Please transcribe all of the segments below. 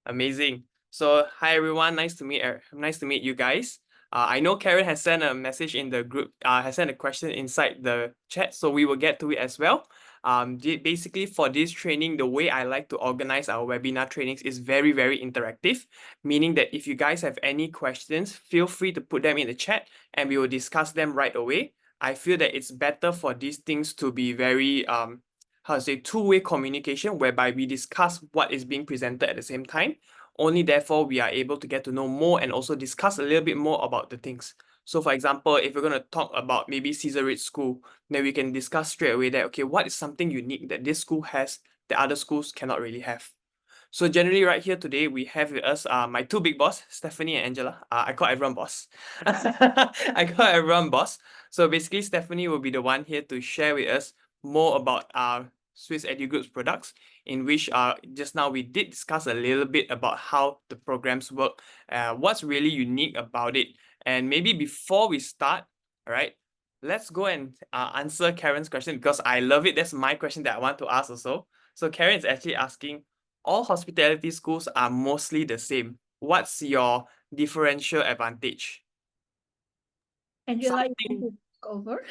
Amazing. So hi everyone, nice to meet you guys. I know Karen has sent a message in the group, has sent a question inside the chat, so we will get to it as well. Basically for this training, the way I like to organize our webinar trainings is very, very interactive, meaning that if you guys have any questions, feel free to put them in the chat and we will discuss them right away. I feel that it's better for these things to be very two-way communication whereby we discuss what is being presented at the same time. Only therefore we are able to get to know more and also discuss a little bit more about the things. So for example, if we're going to talk about maybe Caesar Ridge School, then we can discuss straight away that, okay, what is something unique that this school has that other schools cannot really have? So generally right here today, we have with us my two big boss, Stephanie and Angela. I call everyone boss. I call everyone boss. So basically, Stephanie will be the one here to share with us more about Swiss Edu Group's products, in which just now we did discuss a little bit about how the programs work, what's really unique about it. And maybe before we start, all right, let's go and answer Karen's question because I love it. That's my question that I want to ask also. So Karen is actually asking, all hospitality schools are mostly the same. What's your differential advantage? Angela, you Something- want to take over?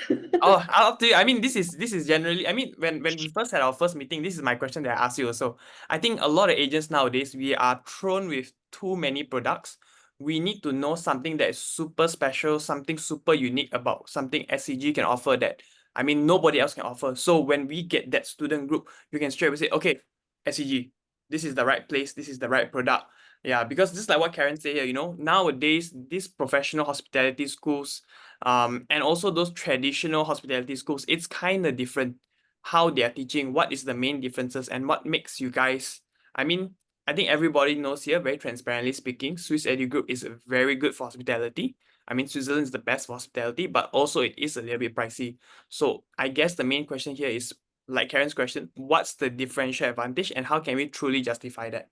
Oh, up to you. I mean, this is generally. I mean, when we first had our first meeting, this is my question that I asked you also. I think a lot of agents nowadays we are thrown with too many products. We need to know something that is super special, something super unique about something SCG can offer that I mean nobody else can offer. So when we get that student group, you can straight away say, okay, SCG, this is the right place, this is the right product. Yeah, because just like what Karen said here, nowadays these professional hospitality schools and also those traditional hospitality schools, it's kind of different how they are teaching, what is the main differences and what makes you guys, I mean, I think everybody knows here, very transparently speaking, Swiss Edu Group is very good for hospitality. I mean, Switzerland is the best for hospitality, but also it is a little bit pricey. So I guess the main question here is, like Karen's question, what's the differential advantage and how can we truly justify that?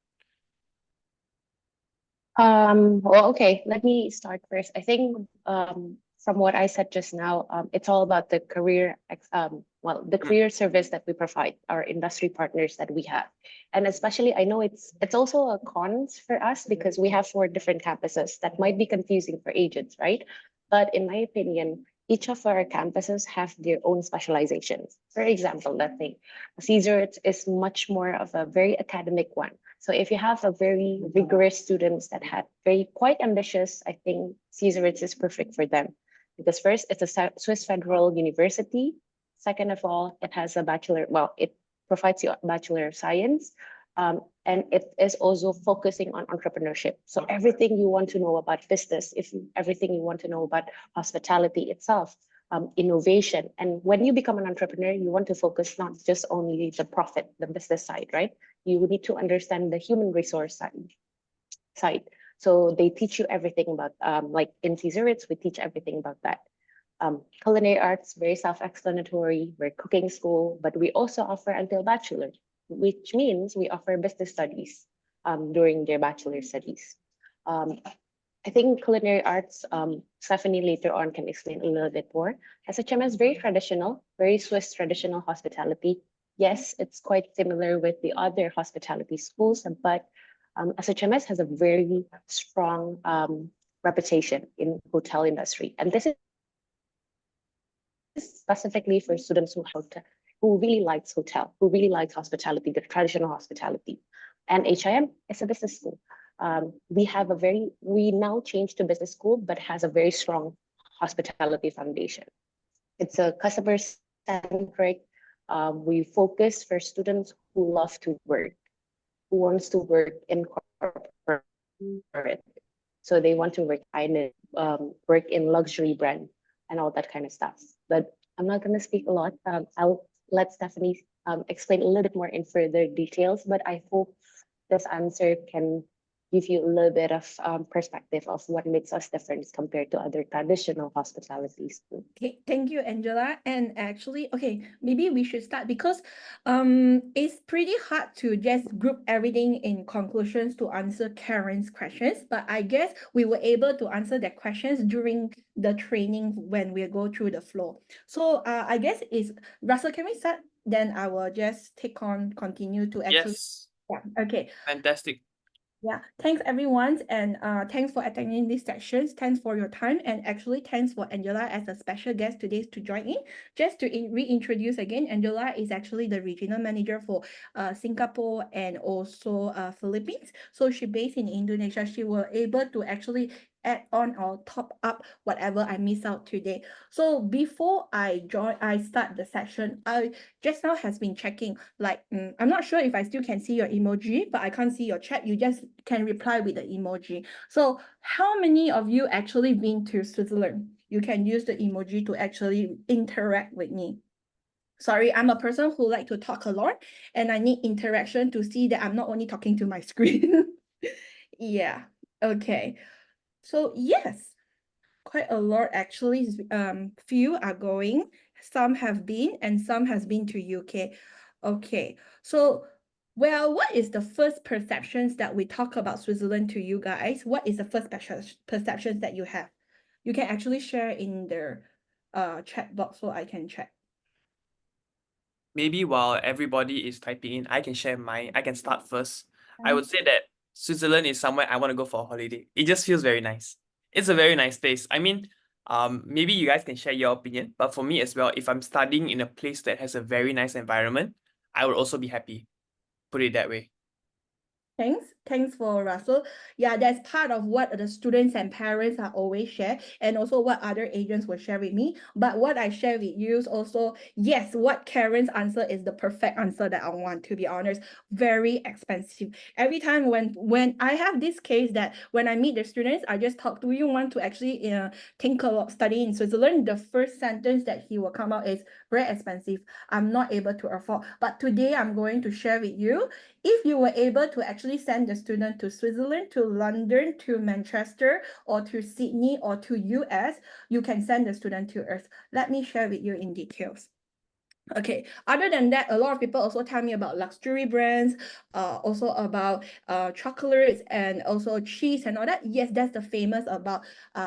Well, okay, let me start first. I think from what I said just now, it's all about the the career service that we provide, our industry partners that we have. And especially, I know it's also a cons for us because we have 4 different campuses that might be confusing for agents, right? But in my opinion, each of our campuses have their own specializations. For example, let's say Caesar is much more of a very academic one. So if you have a very rigorous students that have very quite ambitious, I think Caesar is perfect for them. Because first, it's a Swiss Federal University. Second of all, it has a bachelor, well, it provides you a Bachelor of Science. And it is also focusing on entrepreneurship. So everything you want to know about business, everything you want to know about hospitality itself, innovation. And when you become an entrepreneur, you want to focus not just only the profit, the business side, right? You need to understand the human resource side. So they teach you everything about, like in Caesaritz, we teach everything about that. Culinary arts, very self-explanatory. We're cooking school, but we also offer until bachelor, which means we offer business studies during their bachelor studies. I think culinary arts, Stephanie later on can explain a little bit more. SHM is very traditional, very Swiss traditional hospitality. Yes, it's quite similar with the other hospitality schools, but SHMS has a very strong reputation in hotel industry. And this is specifically for students who really likes hotel, who really likes hospitality, the traditional hospitality. And HIM is a business school. We now changed to business school, but has a very strong hospitality foundation. It's a customer centric. We focus for students who love to work, who wants to work in corporate. So they want to work in luxury brand and all that kind of stuff. But I'm not going to speak a lot. I'll let Stephanie explain a little bit more in further details, but I hope this answer can give you a little bit of perspective of what makes us different compared to other traditional hospitality schools. Okay, thank you, Angela. And actually, okay, maybe we should start because it's pretty hard to just group everything in conclusions to answer Karen's questions. But I guess we were able to answer their questions during the training when we go through the flow. So I guess is Russell, can we start then I will just continue to actually, Yes, yeah, okay. fantastic. Yeah, thanks everyone, and thanks for attending these sessions. Thanks for your time, and actually thanks for Angela as a special guest today to join in. Just to reintroduce again, Angela is actually the regional manager for Singapore and also Philippines. So she based in Indonesia. She will able to actually add on or top up whatever I miss out today. So before I start the session, I just now has been checking, like, I'm not sure if I still can see your emoji, but I can't see your chat. You just can reply with the emoji. So how many of you actually been to Switzerland? You can use the emoji to actually interact with me. Sorry, I'm a person who like to talk a lot, and I need interaction to see that I'm not only talking to my screen. Yeah, okay. So yes, quite a lot actually. Few are going, some have been, and some has been to UK. Okay, so well, what is the first perceptions that we talk about Switzerland to you guys? What is the first perceptions that you have? You can actually share in the chat box so I can check. Maybe while everybody is typing in, I can share mine. I can start first. I would say that Switzerland is somewhere I want to go for a holiday. It just feels very nice. It's a very nice place. I mean, maybe you guys can share your opinion, but for me as well, if I'm studying in a place that has a very nice environment, I would also be happy. Put it that way. Thanks for Russell. Yeah, that's part of what the students and parents are always share, and also what other agents will share with me. But what I share with you is also, yes, what Karen's answer is the perfect answer that I want, to be honest. Very expensive. Every time when I have this case that when I meet the students, I just talk, do you want to actually think about study in Switzerland? The first sentence that he will come out is very expensive. I'm not able to afford. But today I'm going to share with you, if you were able to actually send the student to Switzerland, to London, to Manchester, or to Sydney, or to US, you can send the student to us. Let me share with you in details. Okay, other than that, a lot of people also tell me about luxury brands, also about chocolates and also cheese and all that. Yes, that's the famous about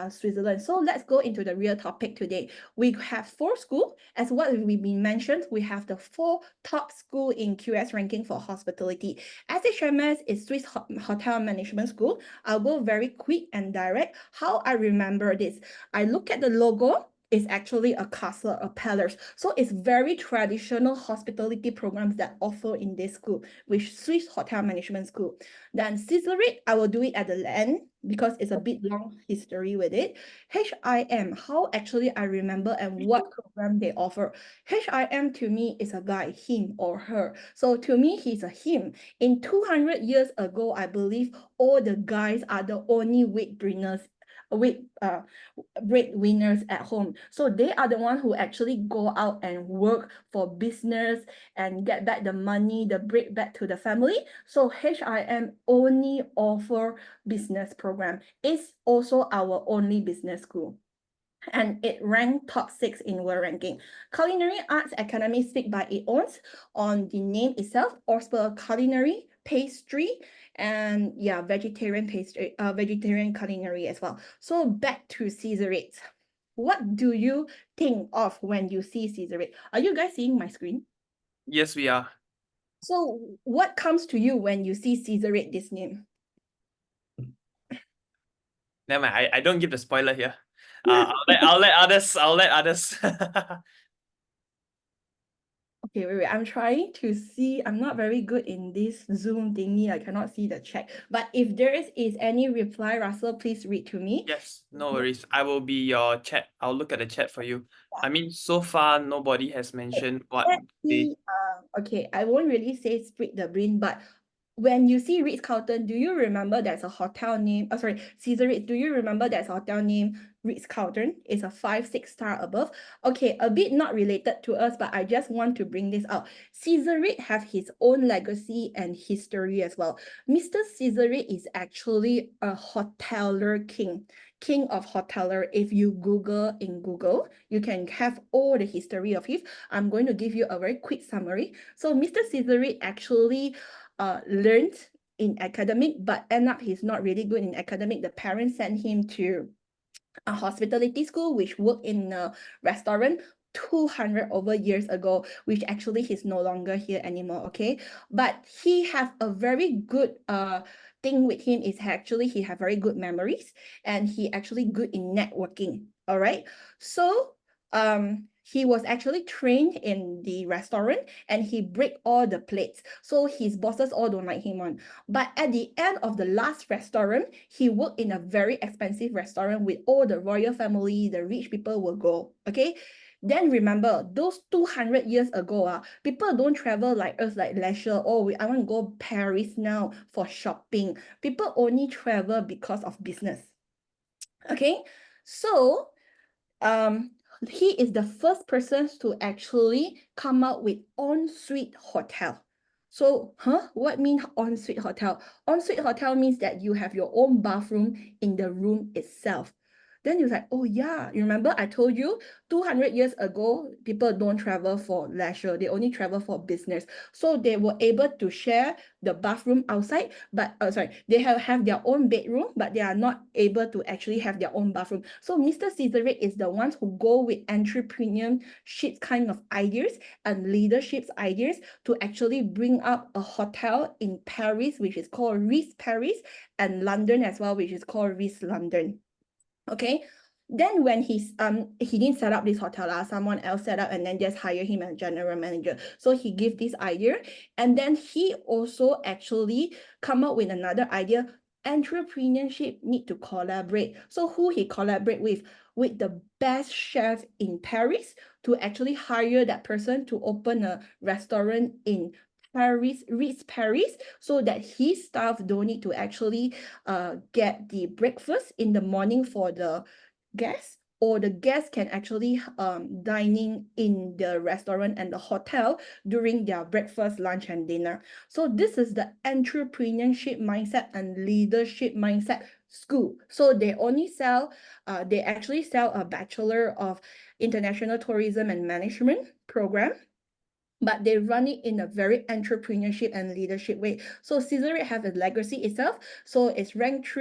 Switzerland. So let's go into the real topic today. We have 4 schools. As what we've been mentioned, we have the 4 top school in QS ranking for hospitality. SHMS is Swiss Hotel Management School. I'll go very quick and direct. How I remember this, I look at the logo, is actually a castle, a palace. So it's very traditional hospitality programs that offer in this school, which Swiss Hotel Management School. Then Caesarate, I will do it at the end because it's a bit long history with it. HIM, how actually I remember and what program they offer. HIM to me is a guy, him or her. So to me, he's a him. In 200 years ago, I believe all the guys are the only breadwinners at home. So they are the one who actually go out and work for business and get back the money, the bread back to the family. So HIM only offer business program. It's also our only business school, and it ranked top 6 in world ranking. Culinary Arts Academy speak by its own on the name itself, Osper Culinary, Pastry, and yeah, vegetarian pastry, vegetarian culinary as well. So back to Caesarate. What do you think of when you see Caesarate? Are you guys seeing my screen? Yes, we are. So what comes to you when you see Caesarate, this name? Never mind, I don't give the spoiler here. I'll let others. Okay, wait, I'm trying to see. I'm not very good in this Zoom thingy. I cannot see the chat. But if there is any reply, Russell, please read to me. Yes, no worries. I will be your chat. I'll look at the chat for you. I mean, so far nobody has mentioned what Let's they. see. Okay, I won't really say split the brain, but when you see Ritz-Carlton, do you remember there's a hotel name? Oh, sorry, Caesarate. Do you remember there's a hotel name Ritz-Carlton? It's a 5-6 star above. Okay, a bit not related to us, but I just want to bring this out. Caesarate have his own legacy and history as well. Mr. Caesarate is actually a hoteler king of hoteler. If you Google in Google, you can have all the history of him. I'm going to give you a very quick summary. So Mr. Caesarate actually learned in academic, but end up he's not really good in academic. The parents sent him to a hospitality school, which worked in a restaurant. 200 over years ago, which actually he's no longer here anymore, okay? But he have a very good thing with him is actually he have very good memories and he actually good in networking, all right? So he was actually trained in the restaurant and he break all the plates. So his bosses all don't like him on. But at the end of the last restaurant, he worked in a very expensive restaurant with all the royal family, the rich people will go, okay? Then remember, those 200 years ago, people don't travel like us, like leisure. Oh, I want to go Paris now for shopping. People only travel because of business. Okay, so he is the first person to actually come up with ensuite hotel. So, what means ensuite hotel? Ensuite hotel means that you have your own bathroom in the room itself. Then you're like, oh yeah, you remember I told you 200 years ago, people don't travel for leisure. They only travel for business. So they were able to share the bathroom outside, but they have their own bedroom, but they are not able to actually have their own bathroom. So Mr. Cesare is the ones who go with entrepreneurship kind of ideas and leadership ideas to actually bring up a hotel in Paris, which is called Ritz Paris, and London as well, which is called Ritz London. Okay, then when he didn't set up this hotel, someone else set up and then just hire him as general manager. So he gave this idea, and then he also actually come up with another idea. Entrepreneurship need to collaborate. So who he collaborate with? With the best chef in Paris to actually hire that person to open a restaurant in Paris, Ritz Paris, so that his staff don't need to actually get the breakfast in the morning for the guests, or the guests can actually dining in the restaurant and the hotel during their breakfast, lunch, and dinner. So this is the entrepreneurship mindset and leadership mindset school. So they actually sell a Bachelor of International Tourism and Management program, but they run it in a very entrepreneurship and leadership way. So Cesare have a legacy itself. So it's ranked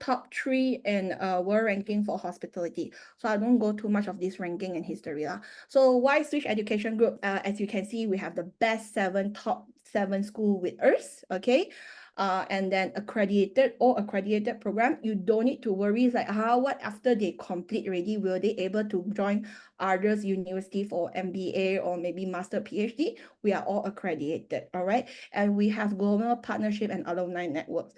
top 3 in world ranking for hospitality. So I don't go too much of this ranking and history. So why Switch Education Group? As you can see, we have the best top 7 school with us, okay? And then accredited program, you don't need to worry. It's like, what after they complete already, will they able to join others university for MBA or maybe master PhD? We are all accredited, all right? And we have global partnership and alumni networks.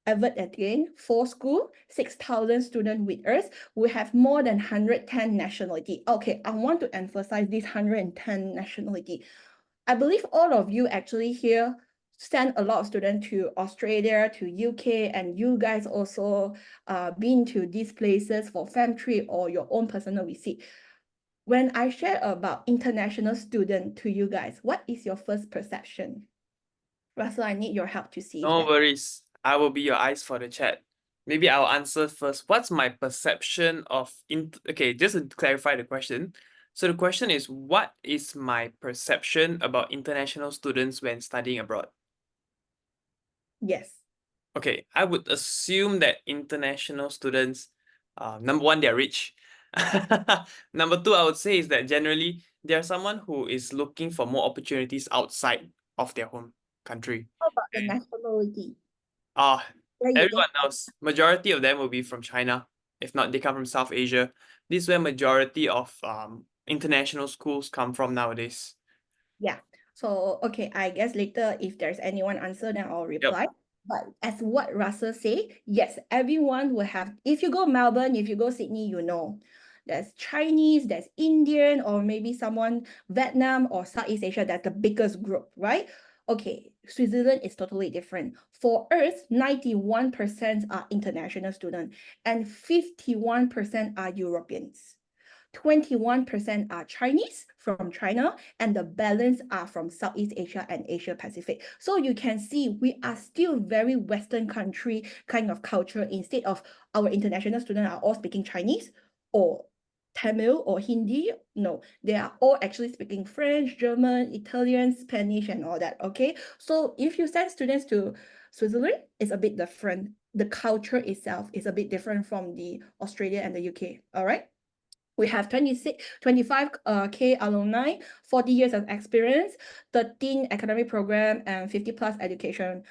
Evert again, 4 school, 6,000 students with us. We have more than 110 nationality. Okay, I want to emphasize this 110 nationality. I believe all of you actually here send a lot of students to Australia, to UK, and you guys also been to these places for fam trip or your own personal visit. When I share about international student to you guys, what is your first perception? Russell, I need your help to see. No worries. I will be your eyes for the chat. Maybe I'll answer first. What's my perception of okay, just to clarify the question. So the question is, what is my perception about international students when studying abroad? Yes. Okay, I would assume that international students, number one, they're rich. Number two, I would say is that generally they're someone who is looking for more opportunities outside of their home country. How about the nationality? Everyone knows majority of them will be from China. If not, they come from South Asia. This is where majority of international schools come from nowadays. Yeah. So okay, I guess later if there's anyone answer, then I'll reply. But as what Russell say, yes, everyone will have. If you go Melbourne, if you go Sydney, you know, there's Chinese, there's Indian, or maybe someone Vietnam or Southeast Asia. That's the biggest group, right? Okay, Switzerland is totally different. For us, 91% are international students and 51% are Europeans. 21% are Chinese from China, and the balance are from Southeast Asia and Asia Pacific. So you can see we are still very Western country kind of culture. Instead of our international students are all speaking Chinese or Tamil or Hindi, no, they are all actually speaking French, German, Italian, Spanish, and all that, okay? So if you send students to Switzerland, it's a bit different. The culture itself is a bit different from the Australia and the UK, all right? We have 25K alumni, 40 years of experience, 13 academic program, and 50 plus education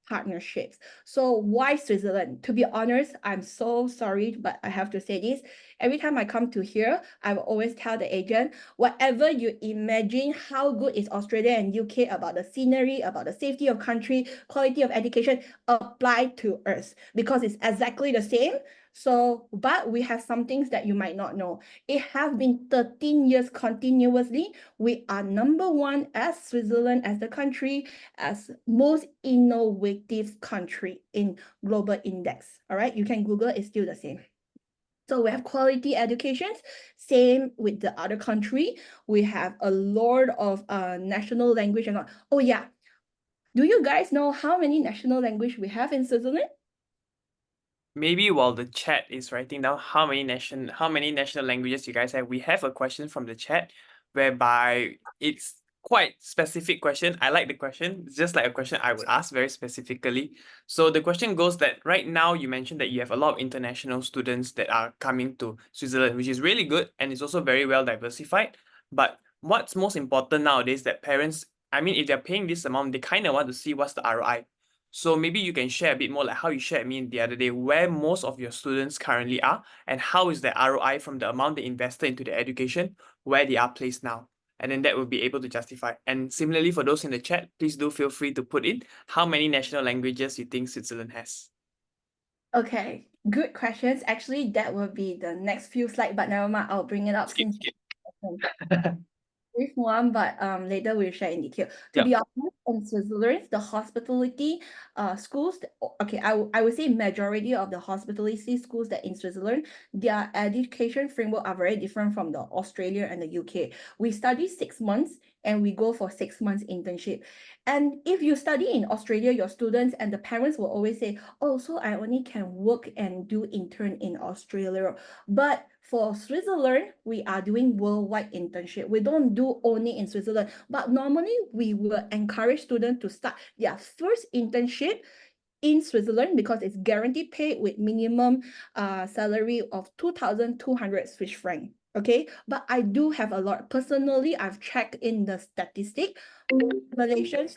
partnerships. So why Switzerland? To be honest, I'm so sorry, but I have to say this. Every time I come to here, I will always tell the agent, whatever you imagine how good is Australia and UK about the scenery, about the safety of country, quality of education, apply to us because it's exactly the same. So, but we have some things that you might not know. It has been 13 years continuously. We are #1 as Switzerland, as the country, as most innovative country in global index. All right, you can Google, it's still the same. So we have quality educations, same with the other country. We have a lot of national language and all. Oh yeah, do you guys know how many national language we have in Switzerland? Maybe while the chat is writing down how many national languages you guys have, we have a question from the chat whereby it's quite specific question. I like the question. It's just like a question I would ask very specifically. So the question goes that right now you mentioned that you have a lot of international students that are coming to Switzerland, which is really good and it's also very well diversified. But what's most important nowadays that parents, I mean, if they're paying this amount, they kind of want to see what's the ROI. So maybe you can share a bit more like how you shared me the other day, where most of your students currently are and how is the ROI from the amount they invested into their education, where they are placed now. And then that will be able to justify. And similarly, for those in the chat, please do feel free to put in how many national languages you think Switzerland has. Okay, good questions. Actually, that will be the next few slides, but never mind, I'll bring it up Skip, since skip. brief one, but later we'll share in detail. To Yep. be honest, in Switzerland, the hospitality schools, okay, I would say majority of the hospitality schools that in Switzerland, their education framework are very different from the Australia and the UK. We study 6 months and we go for 6 months internship. And if you study in Australia, your students and the parents will always say, oh, so I only can work and do intern in Australia. But for Switzerland, we are doing worldwide internship. We don't do only in Switzerland, but normally we will encourage students to start their first internship in Switzerland because it's guaranteed paid with minimum salary of 2,200 Swiss franc. Okay, but I do have a lot. Personally, I've checked in the statistic. Malaysian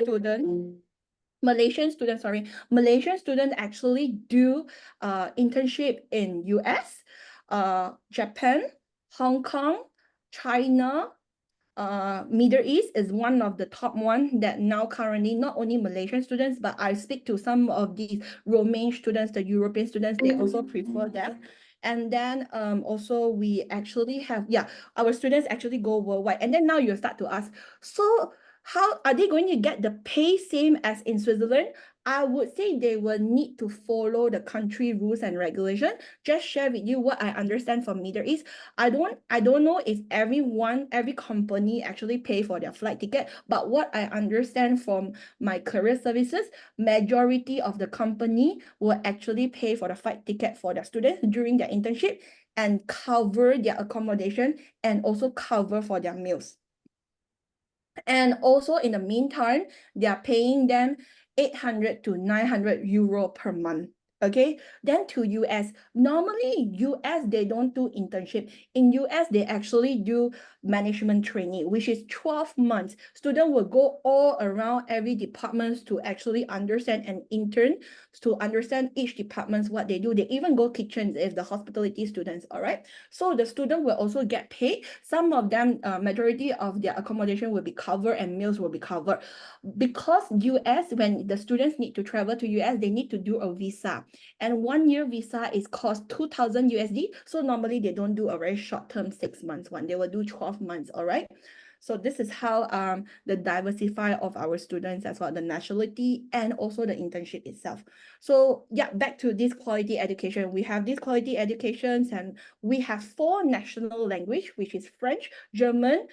students actually do internship in US, Japan, Hong Kong, China, Middle East is one of the top one that now currently not only Malaysian students, but I speak to some of these Romanian students, the European students, they also prefer that. And then also we actually have, our students actually go worldwide. And then now you start to ask, so how are they going to get the pay same as in Switzerland? I would say they will need to follow the country rules and regulation. Just share with you what I understand from Middle East. I don't know if every company actually pay for their flight ticket, but what I understand from my career services, majority of the company will actually pay for the flight ticket for their students during their internship and cover their accommodation and also cover for their meals. And also in the meantime, they are paying them 800 to 900 euro per month. Okay, then to US, normally US, they don't do internship. In US, they actually do management training, which is 12 months. Students will go all around every departments to actually understand and intern to understand each departments, what they do. They even go kitchens if the hospitality students, all right? So the student will also get paid. Some of them, majority of their accommodation will be covered and meals will be covered. Because US, when the students need to travel to US, they need to do a visa. And 1 year visa is cost 2,000 USD. So normally they don't do a very short term 6 months one. They will do 12 months, all right? So this is how the diversify of our students as well, the nationality and also the internship itself. So yeah, back to this quality education. We have these quality educations and we have 4 national language, which is French, German,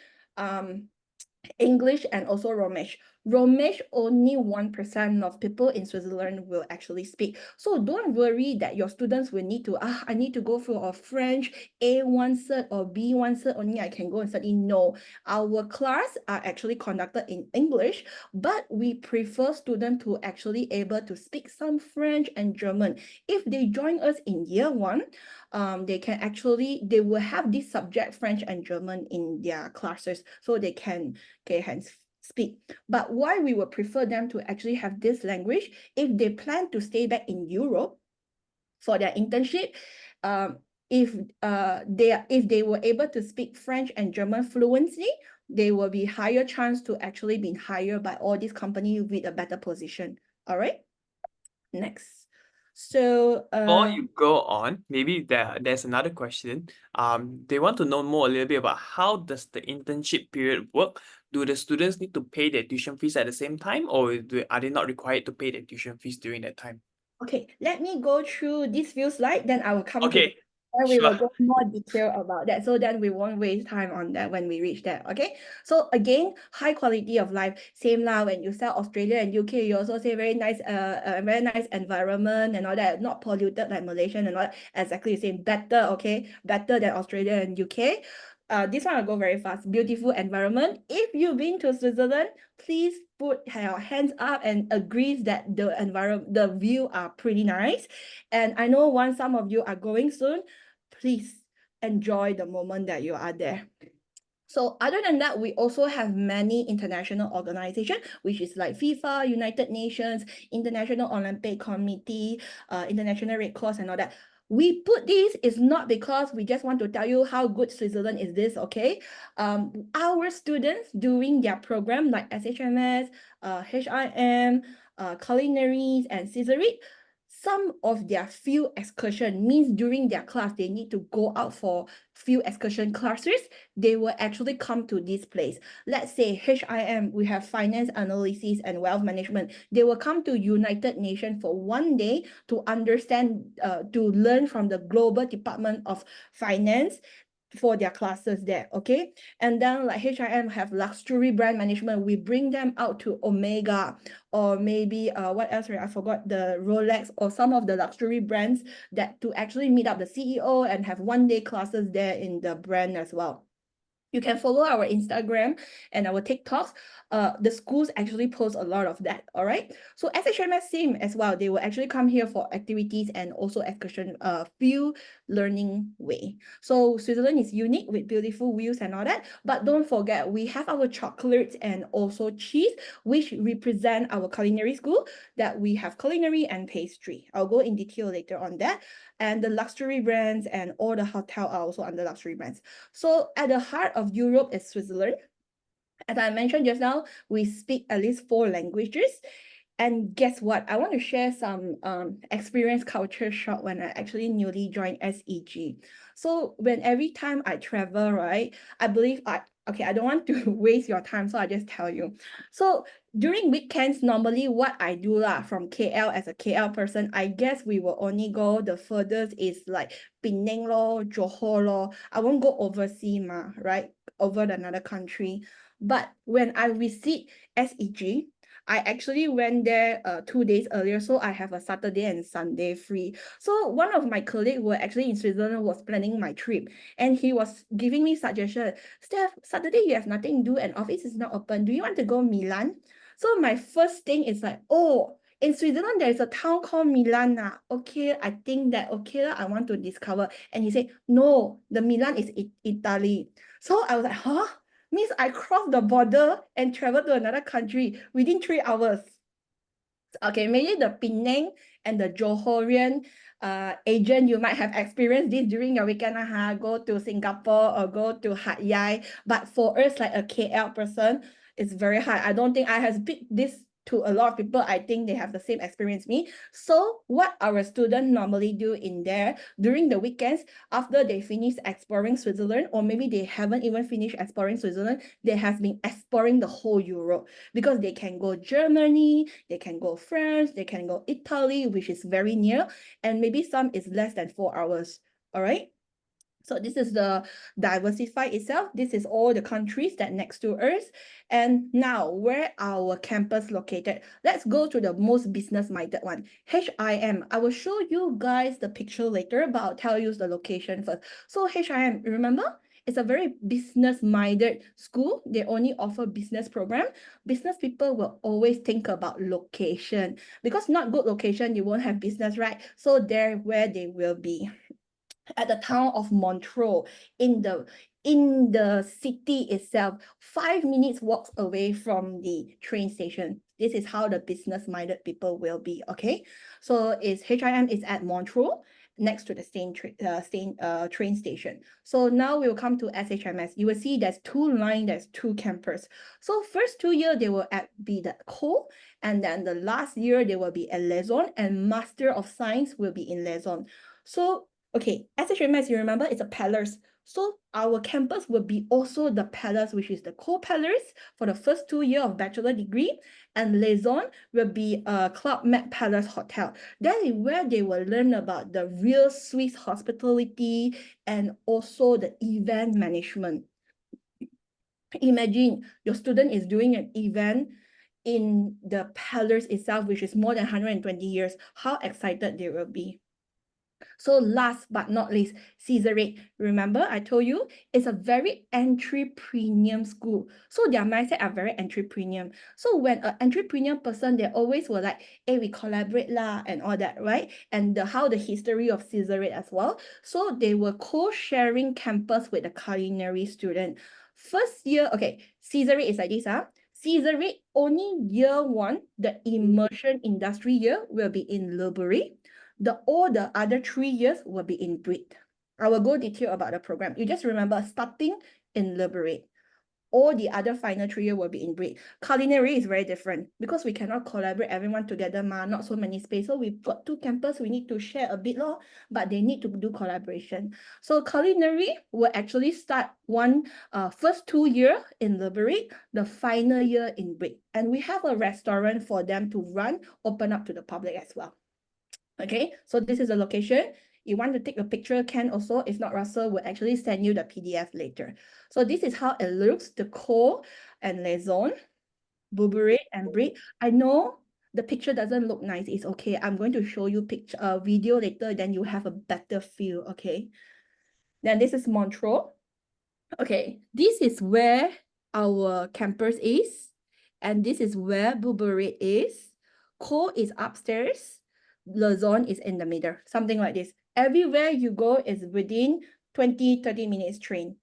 English, and also Romansh. Romish, only 1% of people in Switzerland will actually speak. So don't worry that your students will need to, I need to go for a French A1 cert or B1 cert only I can go and study. No, our class are actually conducted in English, but we prefer students to actually able to speak some French and German. If they join us in year 1, they will have this subject French and German in their classes, so they can hence speak. But why we would prefer them to actually have this language, if they plan to stay back in Europe for their internship, if they were able to speak French and German fluently, they will be higher chance to actually be hired by all these companies with a better position. All right, next. So Before you go on, maybe there's another question. They want to know more a little bit about how does the internship period work? Do the students need to pay their tuition fees at the same time, or are they not required to pay their tuition fees during that time? okay, let me go through this few slides, then I will come to Okay, and we will sure. go more detail about that. So then we won't waste time on that when we reach there. Okay. So again, high quality of life. Same lah. When you sell Australia and UK, you also say very nice environment and all that, not polluted like Malaysia and all that. Exactly the same. Better, okay, better than Australia and UK. This one will go very fast. Beautiful environment. If you've been to Switzerland, please put your hands up and agrees that the environment, the view are pretty nice. And I know some of you are going soon. Please enjoy the moment that you are there. So other than that, we also have many international organizations, which is like FIFA, United Nations, International Olympic Committee, International Red Cross and all that. We put this is not because we just want to tell you how good Switzerland is this, okay? Our students doing their program like SHMS, HIM, culinaries and Caesaric, some of their field excursion means during their class, they need to go out for field excursion classes. They will actually come to this place. Let's say HIM, we have finance analysis and wealth management. They will come to United Nations for 1 day to understand, to learn from the Global Department of Finance for their classes there, okay? And then like HIM have luxury brand management. We bring them out to Omega or maybe what else, right? I forgot, the Rolex or some of the luxury brands that to actually meet up the CEO and have 1 day classes there in the brand as well. You can follow our Instagram and our TikToks. The schools actually post a lot of that, all right? So SHMS same as well. They will actually come here for activities and also excursion, field learning way. So Switzerland is unique with beautiful views and all that. But don't forget, we have our chocolates and also cheese, which represent our culinary school, that we have culinary and pastry. I'll go in detail later on that. And the luxury brands and all the hotel are also under luxury brands. So at the heart of Europe is Switzerland. As I mentioned just now, we speak at least 4 languages. And guess what? I want to share some experience culture shock when I actually newly joined SEG. So every time I travel, right, I believe I don't want to waste your time, so I just tell you. So during weekends, normally what I do from KL as a KL person, I guess we will only go, the furthest is like Penang lor, Johor lor. I won't go overseas right, over another country. But when I visit SEG, I actually went there 2 days earlier, so I have a Saturday and Sunday free. So one of my colleagues who were actually in Switzerland was planning my trip, and he was giving me suggestion. Steph, Saturday you have nothing to do and office is not open. Do you want to go Milan? So my first thing is like, oh, in Switzerland there is a town called Milan. Okay, I think that okay, I want to discover. And he said, no, the Milan is Italy. So I was like, huh? Means I crossed the border and traveled to another country within 3 hours. Okay, maybe the Penang and the Johorian agent, you might have experienced this during your weekend. Go to Singapore or go to Hat Yai. But for us, like a KL person, it's very hard. I don't think I have speak this to a lot of people. I think they have the same experience me. So what our students normally do in there during the weekends, after they finish exploring Switzerland, or maybe they haven't even finished exploring Switzerland, they have been exploring the whole Europe, because they can go Germany, they can go France, they can go Italy, which is very near, and maybe some is less than 4 hours. All right. So this is the diversify itself. This is all the countries that next to us. And now where our campus located? Let's go to the most business-minded one, HIM. I will show you guys the picture later, but I'll tell you the location first. So HIM, remember? It's a very business-minded school. They only offer business program. Business people will always think about location because not good location, you won't have business, right? So there where they will be at the town of Montreux in the city itself, 5 minutes walks away from the train station. This is how the business-minded people will be, okay? So HIM is at Montreux, next to the train station. So now we will come to SHMS. You will see there's 2 lines, there's 2 campus. So first 2 years, they will be the Cole, and then the last year, they will be at Laison, and Master of Science will be in Laison. So okay, SHMS, you remember, it's a palace. So our campus will be also the palace, which is the co-palace for the first 2 years of bachelor degree. And Laison will be a Club Med Palace Hotel. That is where they will learn about the real Swiss hospitality and also the event management. Imagine your student is doing an event in the palace itself, which is more than 120 years. How excited they will be. So last but not least, Caesarate. Remember, I told you it's a very entry premium school. So their mindset are very entry premium. So when an entry premium person, they always were like, hey, we collaborate lah and all that, right? And how the history of Caesarate as well. So they were co-sharing campus with the culinary student. First year, okay, Caesarate is like this, Caesarate only year 1, the immersion industry year will be in Le Bourget. All the other 3 years will be in Brit. I will go detail about the program. You just remember starting in Le Bourget. All the other final 3 years will be in Brit. Culinary is very different because we cannot collaborate everyone together, not so many space. So we've got 2 campuses, we need to share a bit, but they need to do collaboration. So culinary will actually start first 2 years in Le Bourget, the final year in Brit. And we have a restaurant for them to open up to the public as well. Okay, so this is the location. You want to take a picture, can also. If not, Russell will actually send you the PDF later. So this is how it looks, the Cole and Laison, Bourbourget and Brit. I know the picture doesn't look nice. It's okay. I'm going to show you video later, then you have a better feel, okay? Then this is Montreux. Okay, this is where our campus is. And this is where Bourbourget is. Cole is upstairs. Laison is in the middle, something like this. Everywhere you go is within 20-30 minutes train.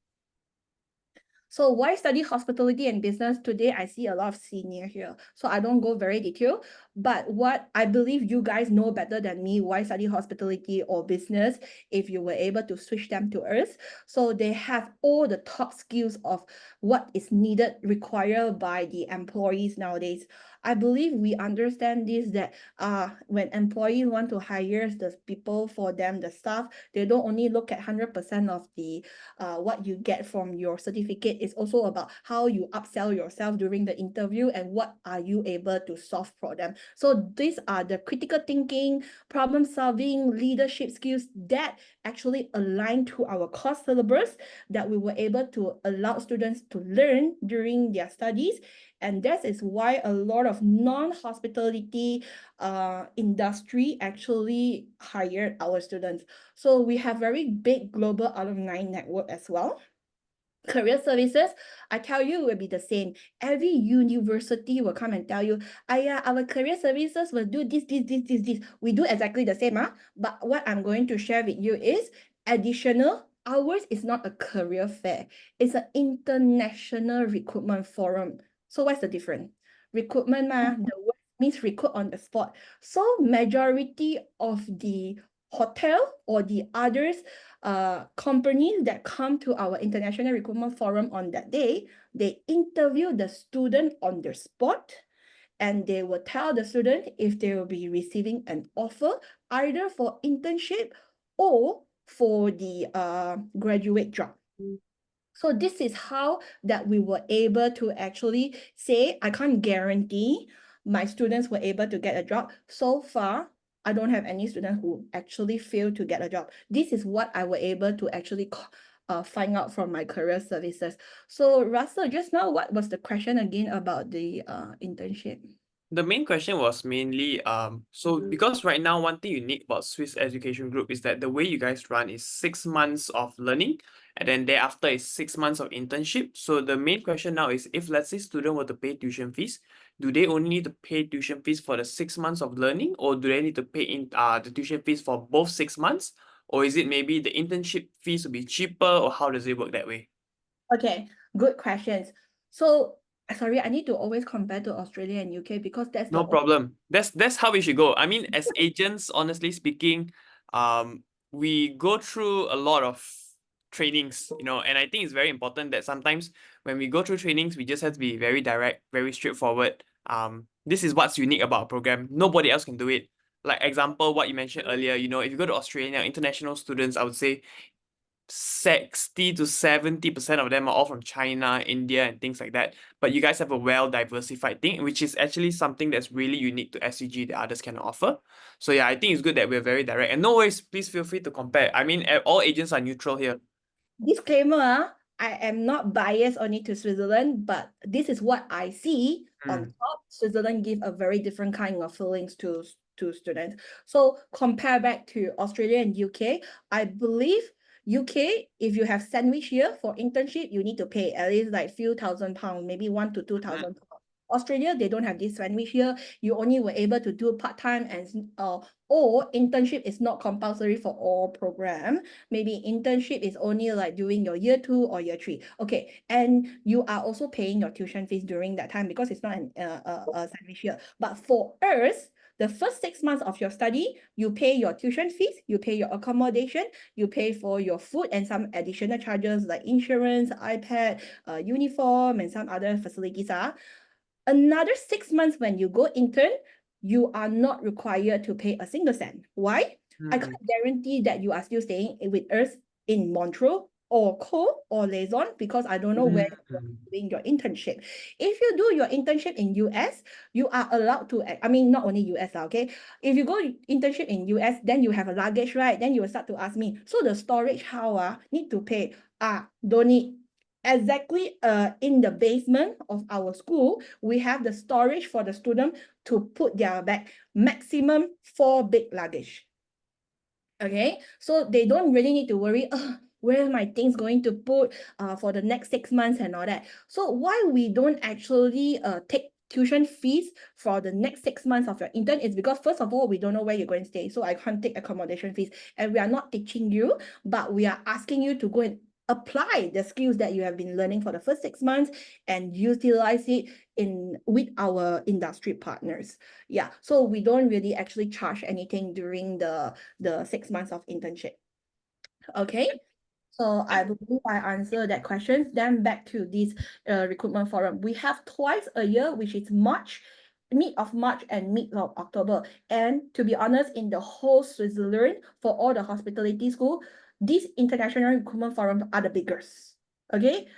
So why study hospitality and business? Today, I see a lot of senior here. So I don't go very detailed, but what I believe you guys know better than me, why study hospitality or business if you were able to switch them to us. So they have all the top skills of what is needed, required by the employees nowadays. I believe we understand this, that when employees want to hire the people for them, the staff, they don't only look at 100% of the what you get from your certificate. It's also about how you upsell yourself during the interview and what are you able to solve for them. So these are the critical thinking, problem solving, leadership skills that actually align to our course syllabus that we were able to allow students to learn during their studies. And that is why a lot of non-hospitality industry actually hired our students. So we have very big global alumni network as well. Career services, I tell you, will be the same. Every university will come and tell you, our career services will do this. We do exactly the same, but what I'm going to share with you is additional. Ours is not a career fair. It's an international recruitment forum. So what's the difference? Recruitment, the word means recruit on the spot. So majority of the hotel or the others companies that come to our international recruitment forum on that day, they interview the student on the spot, and they will tell the student if they will be receiving an offer either for internship or for the graduate job. So this is how that we were able to actually say, I can't guarantee my students were able to get a job. So far, I don't have any students who actually fail to get a job. This is what I was able to actually find out from my career services. So Russell, just now, what was the question again about the internship? The main question was mainly so because right now one thing unique about Swiss Education Group is that the way you guys run is 6 months of learning and then thereafter is 6 months of internship. So the main question now is, if let's say student were to pay tuition fees, do they only need to pay tuition fees for the 6 months of learning, or do they need to pay in the tuition fees for both 6 months? Or is it maybe the internship fees will be cheaper, or how does it work that way? Okay, good questions. So sorry, I need to always compare to Australia and UK because that's No the problem. That's how we should go. I mean, as agents, honestly speaking, we go through a lot of trainings, you know, and I think it's very important that sometimes when we go through trainings, we just have to be very direct, very straightforward. This is what's unique about our program. Nobody else can do it. Like example, what you mentioned earlier, you know, if you go to Australia, international students, I would say 60 to 70% of them are all from China, India, and things like that. But you guys have a well-diversified thing, which is actually something that's really unique to SCG that others can offer. So yeah, I think it's good that we're very direct. And no worries, please feel free to compare. I mean, all agents are neutral here. disclaimer, I am not biased only to Switzerland, but this is what I see on top. Switzerland give a very different kind of feelings to students. So compare back to Australia and UK, I believe UK, if you have sandwich here for internship, you need to pay at least like few £1,000, maybe 1,000 to 2,000 pounds. Australia, they don't have this sandwich here. You only were able to do part-time and or internship is not compulsory for all program. Maybe internship is only like during your year 2 or year 3. Okay, and you are also paying your tuition fees during that time because it's not a sandwich year. But for us, the first 6 months of your study, you pay your tuition fees, you pay your accommodation, you pay for your food and some additional charges like insurance, iPad, uniform, and some other facilities. Another 6 months when you go intern, you are not required to pay a single cent. Why? I can't guarantee that you are still staying with us in Montreal or Caux or Lausanne because I don't know where you're doing your internship. If you do your internship in US, you are allowed to, I mean, not only US, okay? If you go internship in US, then you have a luggage, right? Then you will start to ask me, so the storage how need to pay? Don't need. Exactly in the basement of our school, we have the storage for the student to put their bag, maximum 4 big luggage. Okay, so they don't really need to worry, where are my things going to put for the next 6 months and all that. So why we don't actually take tuition fees for the next 6 months of your intern is because first of all, we don't know where you're going to stay. So I can't take accommodation fees, and we are not teaching you, but we are asking you to go and apply the skills that you have been learning for the first 6 months and utilize it with our industry partners. Yeah, so we don't really actually charge anything during the 6 months of internship. Okay, so I believe I answered that question. Then back to this recruitment forum. We have twice a year, which is mid of March and mid of October. And to be honest, in the whole Switzerland, for all the hospitality school, these international recruitment forums are the biggest, okay,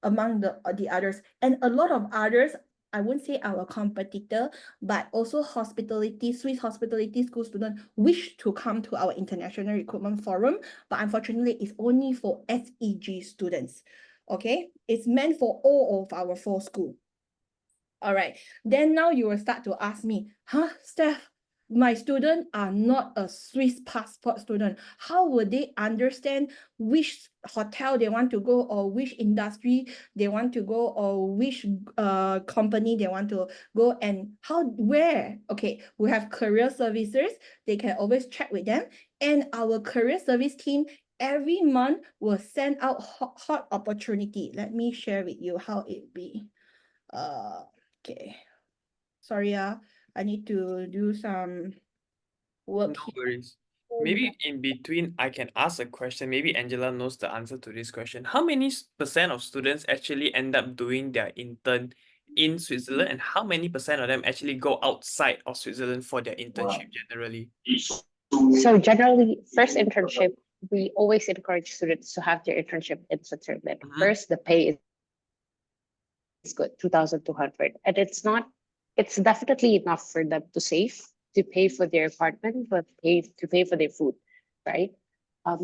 among the others. And a lot of others, I wouldn't say our competitor, but also Swiss hospitality school students wish to come to our international recruitment forum, but unfortunately it's only for SEG students, okay? It's meant for all of our 4 schools. All right, then now you will start to ask me, Steph, my students are not a Swiss passport student. How would they understand which hotel they want to go, or which industry they want to go, or which company they want to go, and where? Okay, we have career services. They can always check with them. And our career service team every month will send out hot opportunity. Let me share with you how it be. Okay, sorry, I need to do some work No here. worries. Maybe in between, I can ask a question. Maybe Angela knows the answer to this question. How many percent of students actually end up doing their intern in Switzerland, and how many percent of them actually go outside of Switzerland for their internship generally? So generally, first internship, we always encourage students to have their internship in Switzerland. First, the pay is good, 2,200, and it's definitely enough for them to save to pay for their apartment, but to pay for their food, right?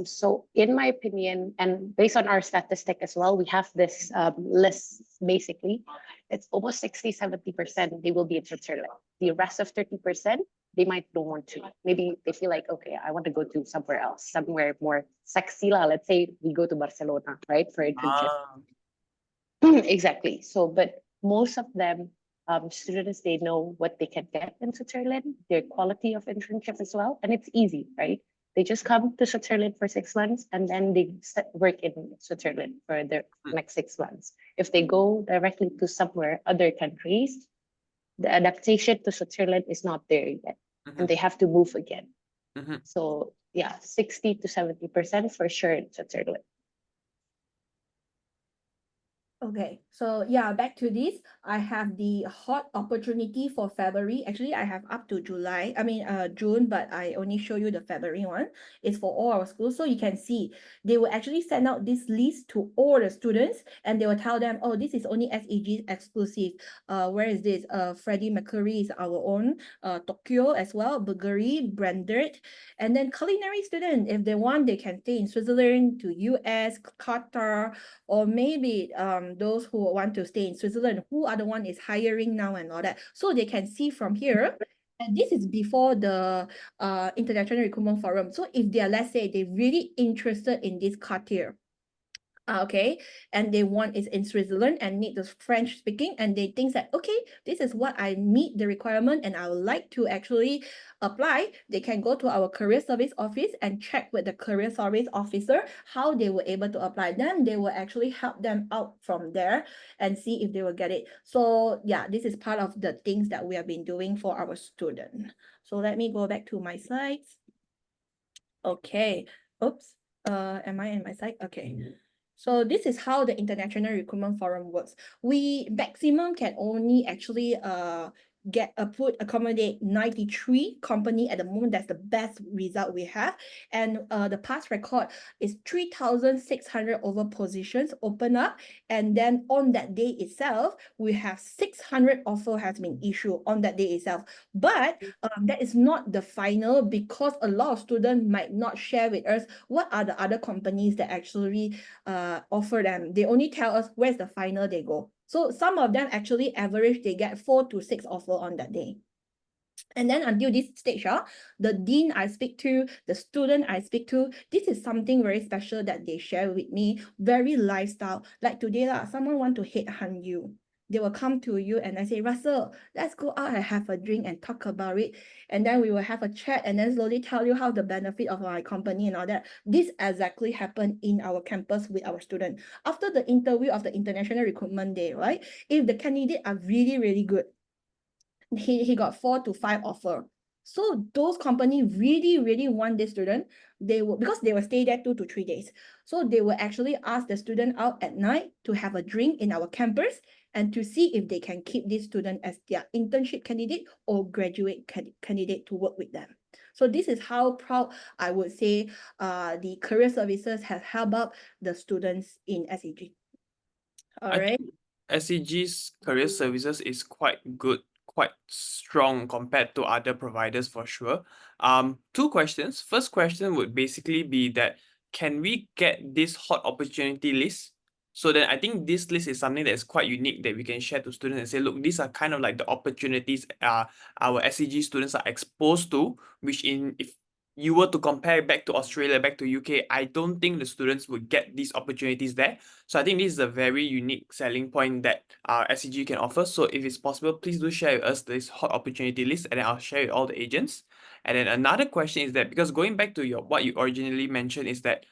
So in my opinion, and based on our statistic as well, we have this list basically. It's almost 60-70% they will be in Switzerland. The rest of 30%, they might don't want to. Maybe they feel like, okay, I want to go to somewhere else, somewhere more sexy. Let's say we go to Barcelona, right, for internship. Exactly. So, but most of them, students, they know what they can get in Switzerland, their quality of internship as well, and it's easy, right? They just come to Switzerland for 6 months and then they work in Switzerland for their next 6 months. If they go directly to somewhere, other countries, the adaptation to Switzerland is not there yet, and they have to move again. So yeah, 60-70% for sure in Switzerland. Okay, so yeah, back to this. I have the hot opportunity for February. Actually, I have up to June, but I only show you the February one. It's for all our schools. So you can see they will actually send out this list to all the students and they will tell them, oh, this is only SEG exclusive. Where is this? Freddie Mercury is our own. Tokyo as well, Bulgari, branded. And then culinary student, if they want, they can stay in Switzerland, to US, Qatar, or maybe those who want to stay in Switzerland, who are the one is hiring now and all that. So they can see from here. And this is before the International Recruitment Forum. So if they are, let's say, they're really interested in this cartier, okay, and they want is in Switzerland and need the French speaking, and they think that, okay, this is what I meet the requirement and I would like to actually apply, they can go to our career service office and check with the career service officer how they were able to apply. Then they will actually help them out from there and see if they will get it. So yeah, this is part of the things that we have been doing for our student. So let me go back to my slides. Okay, oops, am I in my slide? Okay. So this is how the International Recruitment Forum works. We maximum can only actually accommodate 93 company at the moment. That's the best result we have. And the past record is 3,600 over positions open up. And then on that day itself, we have 600 offer has been issued on that day itself. But that is not the final, because a lot of students might not share with us what are the other companies that actually offer them. They only tell us where's the final they go. So some of them actually average, they get 4 to 6 offer on that day. And then until this stage, the dean I speak to, the student I speak to, this is something very special that they share with me, very lifestyle. Like today, someone want to headhunt you. They will come to you and I say, Russell, let's go out and have a drink and talk about it. And then we will have a chat and then slowly tell you how the benefit of our company and all that. This exactly happened in our campus with our student. After the interview of the International Recruitment Day, right? If the candidates are really, really good, he got 4 to 5 offer. So those companies really, really want this student. They will, because they will stay there 2 to 3 days. So they will actually ask the student out at night to have a drink in our campus and to see if they can keep this student as their internship candidate or graduate candidate to work with them. So this is how proud I would say the career services have helped out the students in SEG. All right. SEG's career services is quite good, quite strong compared to other providers for sure. 2 questions. First question would basically be that, can we get this hot opportunity list? So then I think this list is something that is quite unique that we can share to students and say, look, these are kind of like the opportunities our SEG students are exposed to, which if you were to compare back to Australia, back to UK, I don't think the students would get these opportunities there. So I think this is a very unique selling point that SEG can offer. So if it's possible, please do share with us this hot opportunity list and then I'll share with all the agents. And then another question is that, because going back to what you originally mentioned is that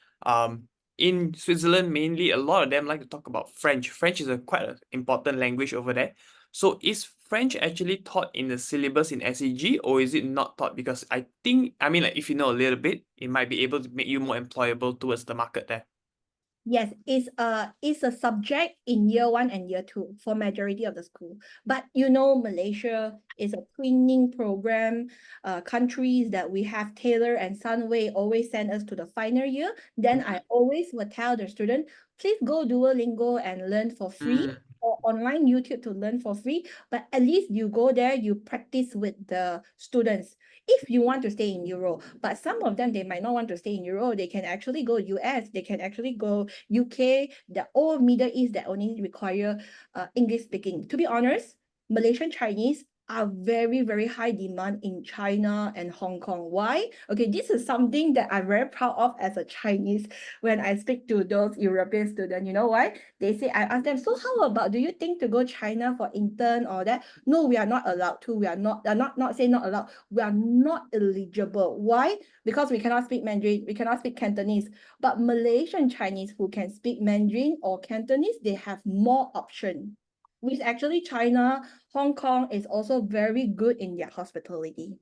in Switzerland, mainly a lot of them like to talk about French. French is quite an important language over there. So is French actually taught in the syllabus in SEG, or is it not taught? Because I think, like if you know a little bit, it might be able to make you more employable towards the market there. Yes, it's a subject in year 1 and year 2 for majority of the school. But Malaysia is a twinning program. Countries that we have, Taylor and Sunway, always send us to the final year. Then I always will tell the student, please go Duolingo and learn for free. or online YouTube to learn for free, but at least you go there, you practice with the students. If you want to stay in Euro, but some of them, they might not want to stay in Euro, they can actually go US, they can actually go UK, the old Middle East that only require English speaking. To be honest, Malaysian Chinese are very, very high demand in China and Hong Kong. Why? Okay, this is something that I'm very proud of as a Chinese when I speak to those European students. You know why? They say, I ask them, so how about, do you think to go China for intern or that? No, we are not allowed to. We are not say not allowed. We are not eligible. Why? Because we cannot speak Mandarin, we cannot speak Cantonese. But Malaysian Chinese who can speak Mandarin or Cantonese, they have more option. Which actually China, Hong Kong is also very good in their hospitality.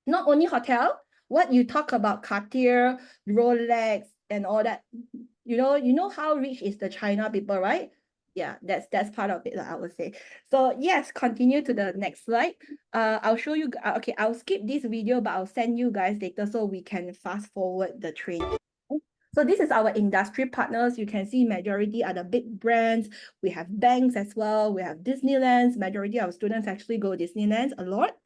Not only hotel, what you talk about Cartier, Rolex, and all that, you know how rich is the China people, right? Yeah, that's part of it, I would say. So yes, continue to the next slide. I'll show you, okay, I'll skip this video, but I'll send you guys later so we can fast forward the training. So this is our industry partners. You can see majority are the big brands. We have banks as well. We have Disneylands. Majority of students actually go Disneylands a lot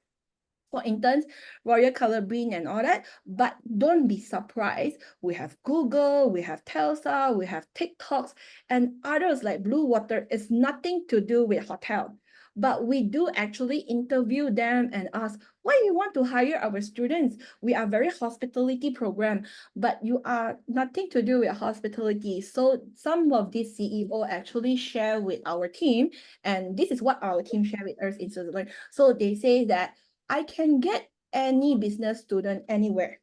for interns, Royal Caribbean and all that. But don't be surprised. We have Google, we have Telsa, we have TikToks, and others like Blue Water. It's nothing to do with hotel. But we do actually interview them and ask, why you want to hire our students? We are very hospitality program, but you are nothing to do with hospitality. So some of these CEO actually share with our team, and this is what our team share with us in Switzerland. So they say that I can get any business student anywhere,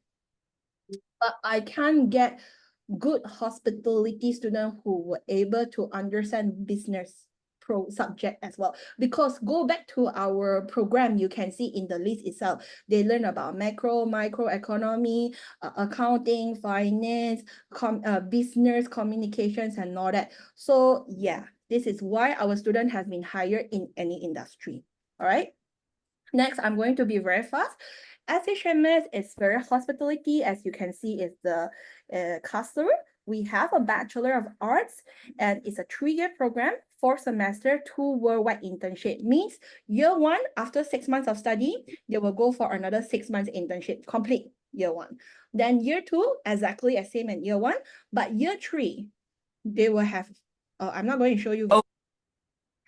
but I can't get good hospitality student who were able to understand business pro subject as well. Because go back to our program, you can see in the list itself, they learn about macro, micro economy, accounting, finance, business communications and all that. So yeah, this is why our student has been hired in any industry. All right. Next, I'm going to be very fast. SHMS is very hospitality, as you can see, is the customer. We have a Bachelor of Arts, and it's a 3-year program, 4 semester, 2 worldwide internship. Means year 1, after 6 months of study, they will go for another 6 months internship, complete year 1. Then year 2, exactly as same in year 1, but year 3, they will have, I'm not going to show you.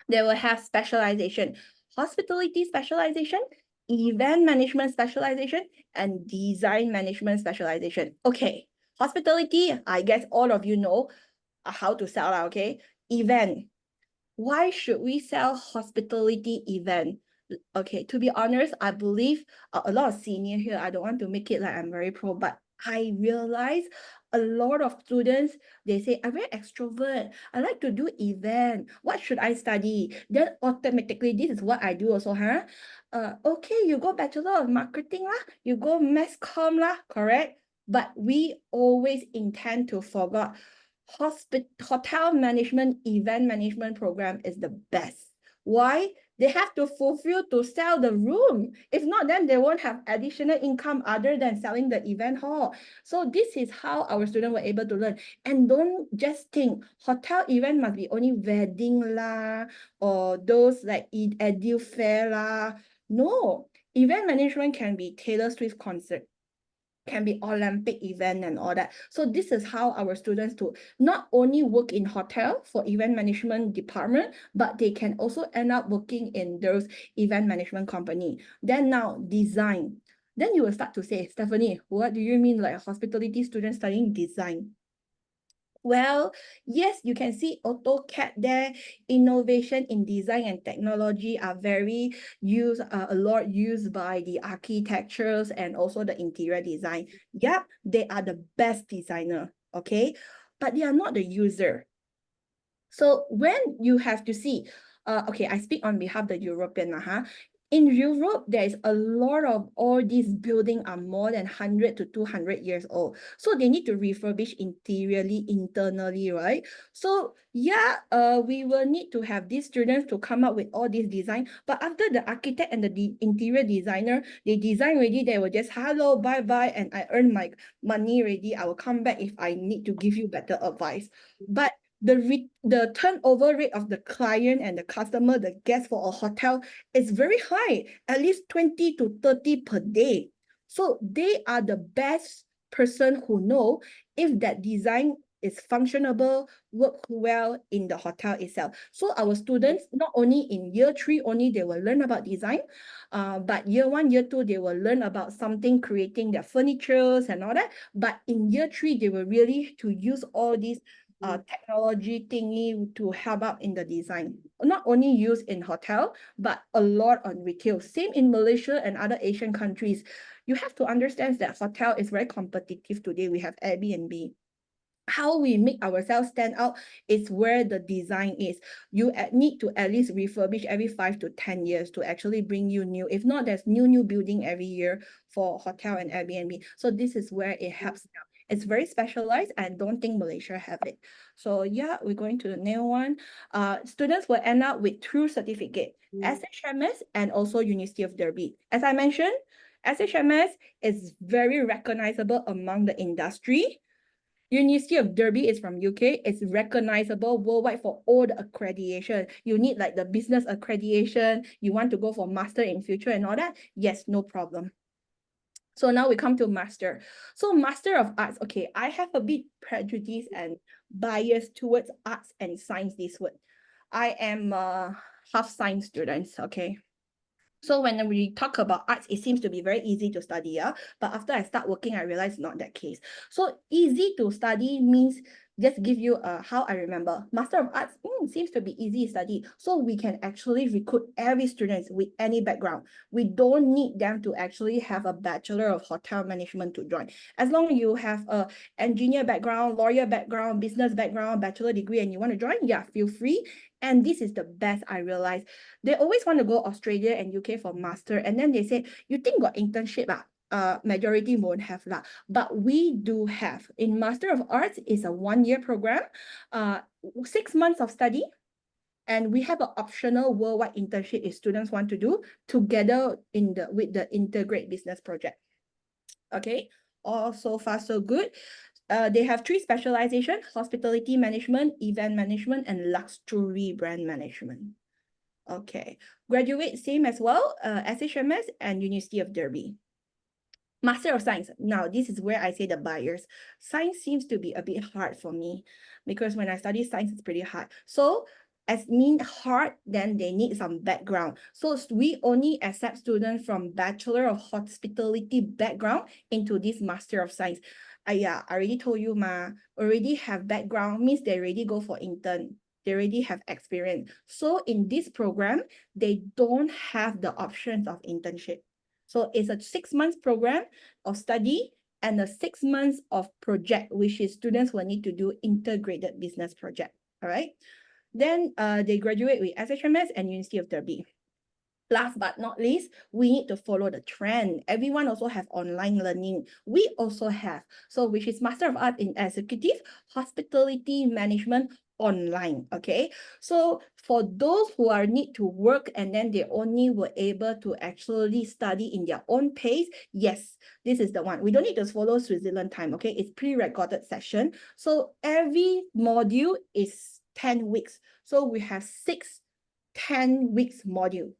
They will have specialization. Hospitality specialization, event management specialization, and design management specialization. Okay, hospitality, I guess all of you know how to sell, okay? Event. Why should we sell hospitality event? Okay, to be honest, I believe a lot of senior here, I don't want to make it like I'm very pro, but I realize a lot of students, they say, I'm very extrovert. I like to do event. What should I study? Then automatically, this is what I do also, huh? Okay, you go Bachelor of Marketing lah, you go Mass Comm lah, correct? But we always intend to forget hotel management, event management program is the best. Why? They have to fulfill to sell the room. If not, then they won't have additional income other than selling the event hall. So this is how our students were able to learn. And don't just think hotel event must be only wedding lah, or those like edu fair lah. No, event management can be Taylor Swift concert, can be Olympic event and all that. So this is how our students to not only work in hotel for event management department, but they can also end up working in those event management company. Then now design. Then you will start to say, Stephanie, what do you mean like hospitality students studying design? Well, yes, you can see AutoCAD there. Innovation in design and technology are very used, a lot used by the architectures and also the interior design. Yep, they are the best designer, okay? But they are not the user. So when you have to see, okay, I speak on behalf of the European, in Europe, there is a lot of all these buildings are more than 100 to 200 years old. So they need to refurbish interiorly, internally, right? So yeah, we will need to have these students to come up with all these design. But after the architect and the interior designer, they design already, they will just, hello, bye-bye, and I earn my money already. I will come back if I need to give you better advice. But the turnover rate of the client and the customer, the guest for a hotel is very high, at least 20 to 30 per day. So they are the best person who know if that design is functionable, work well in the hotel itself. So our students, not only in year 3 only, they will learn about design, but year 1, year 2, they will learn about something, creating their furnitures and all that. But in year 3, they will really to use all these technology thingy to help out in the design. Not only used in hotel, but a lot on retail. Same in Malaysia and other Asian countries. You have to understand that hotel is very competitive today. We have Airbnb. How we make ourselves stand out is where the design is. You need to at least refurbish every 5 to 10 years to actually bring you new. If not, there's new building every year for hotel and Airbnb. So this is where it helps now. It's very specialized. I don't think Malaysia have it. So yeah, we're going to the new one. Students will end up with 2 certificates, SHMS and also University of Derby. As I mentioned, SHMS is very recognizable among the industry. University of Derby is from UK. It's recognizable worldwide for all the accreditation. You need like the business accreditation. You want to go for master in future and all that? Yes, no problem. So now we come to master. So Master of Arts. Okay, I have a bit prejudice and bias towards arts and science this word. I am a half science student, okay? So when we talk about arts, it seems to be very easy to study, yeah? But after I start working, I realized not that case. So easy to study means just give you how I remember. Master of Arts seems to be easy to study. So we can actually recruit every student with any background. We don't need them to actually have a Bachelor of Hotel Management to join. As long as you have a engineer background, lawyer background, business background, bachelor degree, and you want to join, yeah, feel free. And this is the best I realized. They always want to go Australia and UK for master. And then they say, you think got internship? Majority won't have lah. But we do have. In Master of Arts, is a 1-year program, 6 months of study. And we have an optional worldwide internship if students want to do together with the Integrate Business Project. Okay, all so far so good. They have 3 specializations: hospitality management, event management, and luxury brand management. Okay, graduate same as well, SHMS and University of Derby. Master of Science. Now, this is where I say the bias. Science seems to be a bit hard for me because when I study science, it's pretty hard. So as mean hard, then they need some background. So we only accept students from Bachelor of Hospitality background into this Master of Science. Yeah, I already told you, already have background means they already go for intern. They already have experience. So in this program, they don't have the options of internship. So it's a 6 months program of study and a 6 months of project, which is students will need to do integrated business project. All right. Then they graduate with SHMS and University of Derby. Last but not least, we need to follow the trend. Everyone also have online learning. We also have. So which is Master of Arts in Executive Hospitality Management online, okay? So for those who are need to work and then they only were able to actually study in their own pace, yes, this is the one. We don't need to follow Switzerland time, okay? It's pre-recorded session. So every module is 10 weeks. So we have 6 10 weeks module.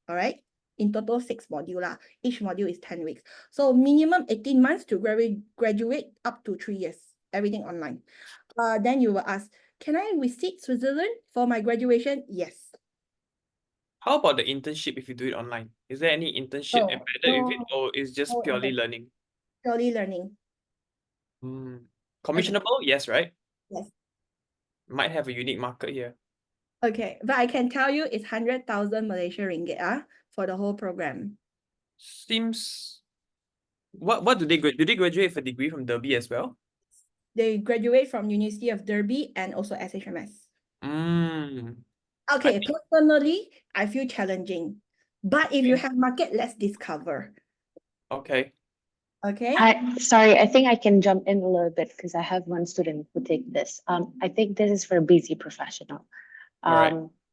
All right, in total 6 modules. Each module is 10 weeks. So minimum 18 months to graduate up to 3 years, everything online. Then you will ask, can I visit Switzerland for my graduation? Yes. How about the internship if you do it online? Is there any internship embedded with it, or is just purely learning? Purely learning. Commissionable? Okay. Yes, right? Yes. Might have a unique market here. Okay, but I can tell you it's 100,000 Malaysia ringgit for the whole program. Seems. What do they graduate? Do they graduate with a degree from Derby as well? They graduate from University of Derby and also SHMS. Okay, personally, I feel challenging. But if you have market, let's discover. Okay. Okay. Sorry, I think I can jump in a little bit because I have one student who take this. I think this is for busy professional.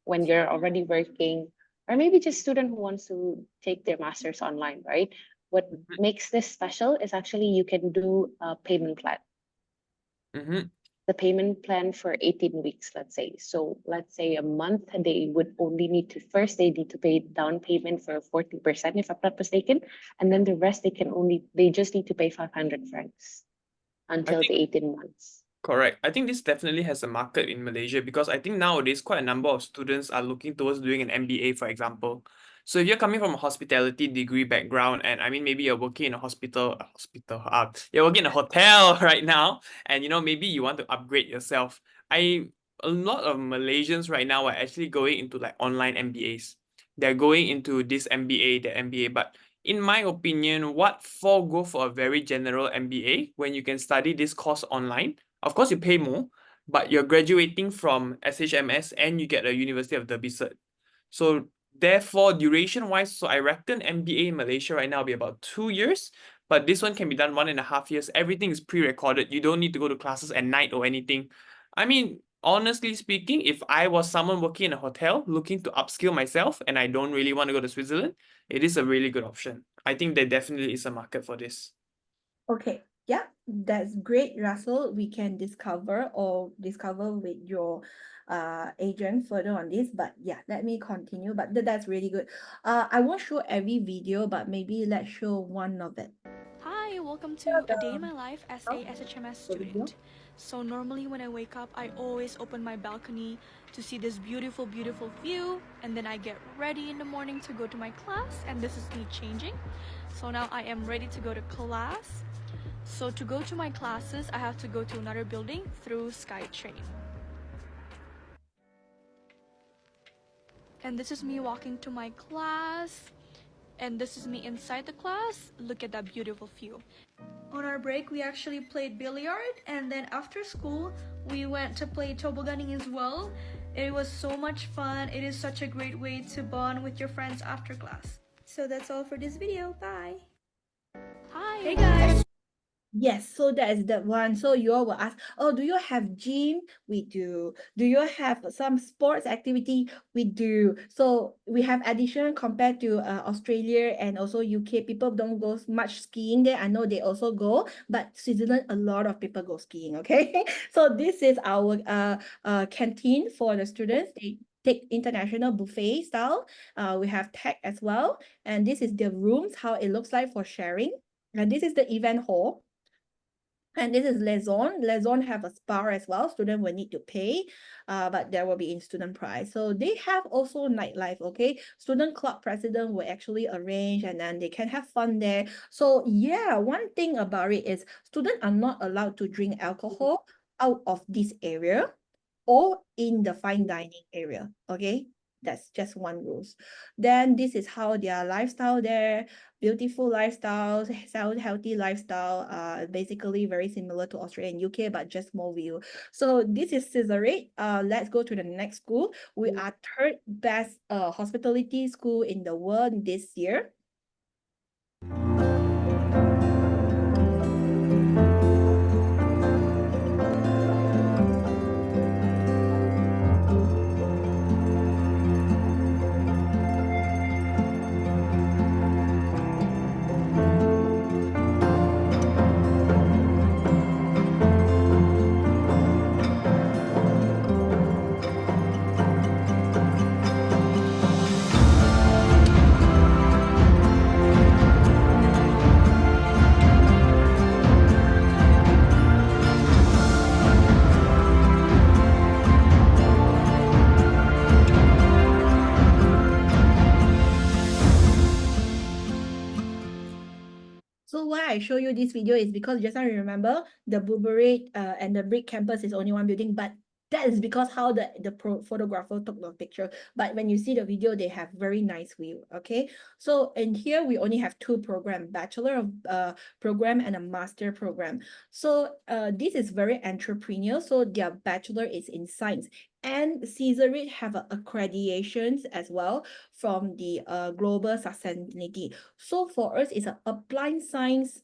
When you're already working, or maybe just student who wants to take their master's online, right? What makes this special is actually you can do a payment plan. the payment plan for 18 weeks, let's say. So let's say a month, they would only need to they need to pay down payment for 40%, if I'm not mistaken. And then the rest, they just need to pay 500 francs until the 18 months. Correct. I think this definitely has a market in Malaysia because I think nowadays quite a number of students are looking towards doing an MBA, for example. So if you're coming from a hospitality degree background, and I mean maybe you're working in a you're working in a hotel right now, and maybe you want to upgrade yourself. A lot of Malaysians right now are actually going into like online MBAs. They're going into this MBA, that MBA, but in my opinion, what for go for a very general MBA when you can study this course online? Of course, you pay more, but you're graduating from SHMS and you get a University of Derby cert. So therefore, duration-wise, so I reckon MBA in Malaysia right now will be about 2 years, but this one can be done 1.5 years. Everything is pre-recorded. You don't need to go to classes at night or anything. I mean, honestly speaking, if I was someone working in a hotel looking to upskill myself and I don't really want to go to Switzerland, it is a really good option. I think there definitely is a market for this. Okay, yeah, that's great, Russell. We can discover with your agent further on this, but yeah, let me continue. But that's really good. I won't show every video, but maybe let's show one of it. Hi, welcome to A Day in My Life as a SHMS student. So normally when I wake up, I always open my balcony to see this beautiful, beautiful view, and then I get ready in the morning to go to my class, and this is me changing. So now I am ready to go to class. So to go to my classes, I have to go to another building through SkyTrain. And this is me walking to my class. And this is me inside the class. Look at that beautiful view. On our break, we actually played billiard, and then after school, we went to play tobogganing as well. It was so much fun. It is such a great way to bond with your friends after class. So that's all for this video. Bye. Hi. Hey guys. Yes, so that is the one. So you all will ask, oh, do you have gym? We do. Do you have some sports activity? We do. So we have addition compared to Australia and also UK. People don't go much skiing there. I know they also go, but Switzerland, a lot of people go skiing, okay? So this is our canteen for the students. They take international buffet style. We have tech as well. And this is the rooms, how it looks like for sharing. And this is the event hall. And this is Les Zones. Les Zones have a spa as well. Student will need to pay, but there will be in student price. So they have also nightlife, okay? Student club president will actually arrange and then they can have fun there. So yeah, one thing about it is students are not allowed to drink alcohol out of this area or in the fine dining area, okay? That's just one rules. Then this is how their lifestyle there, beautiful lifestyles, healthy lifestyle, basically very similar to Australia and UK, but just more view. So this is Caesarate. Let's go to the next school. We are third best hospitality school in the world this year. So why I show you this video is because just now remember the Blueberry and the Brick campus is only one building, but that is because how the photographer took the picture. But when you see the video, they have very nice view, okay? So in here, we only have two programs, Bachelor of program and a Master program. So this is very entrepreneurial. So their Bachelor is in Science. And Caesarate have accreditations as well from the Global Sustainability. So for us, it's an applied science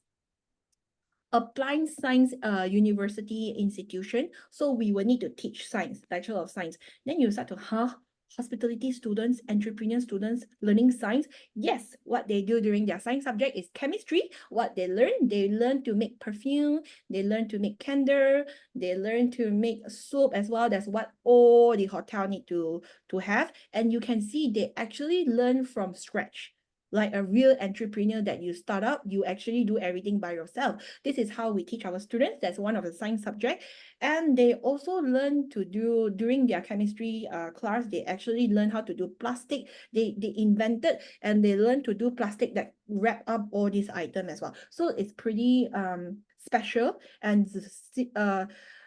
university institution. So we will need to teach science, Bachelor of Science. Then you start to, hospitality students, entrepreneur students learning science, yes, what they do during their science subject is chemistry. What they learn to make perfume, they learn to make candle, they learn to make soup as well. That's what all the hotel need to have. And you can see they actually learn from scratch. Like a real entrepreneur that you start up, you actually do everything by yourself. This is how we teach our students. That's one of the science subject. And they also learn to do, during their chemistry class, they actually learn how to do plastic. They invented and they learn to do plastic that wrap up all these items as well. So it's pretty special and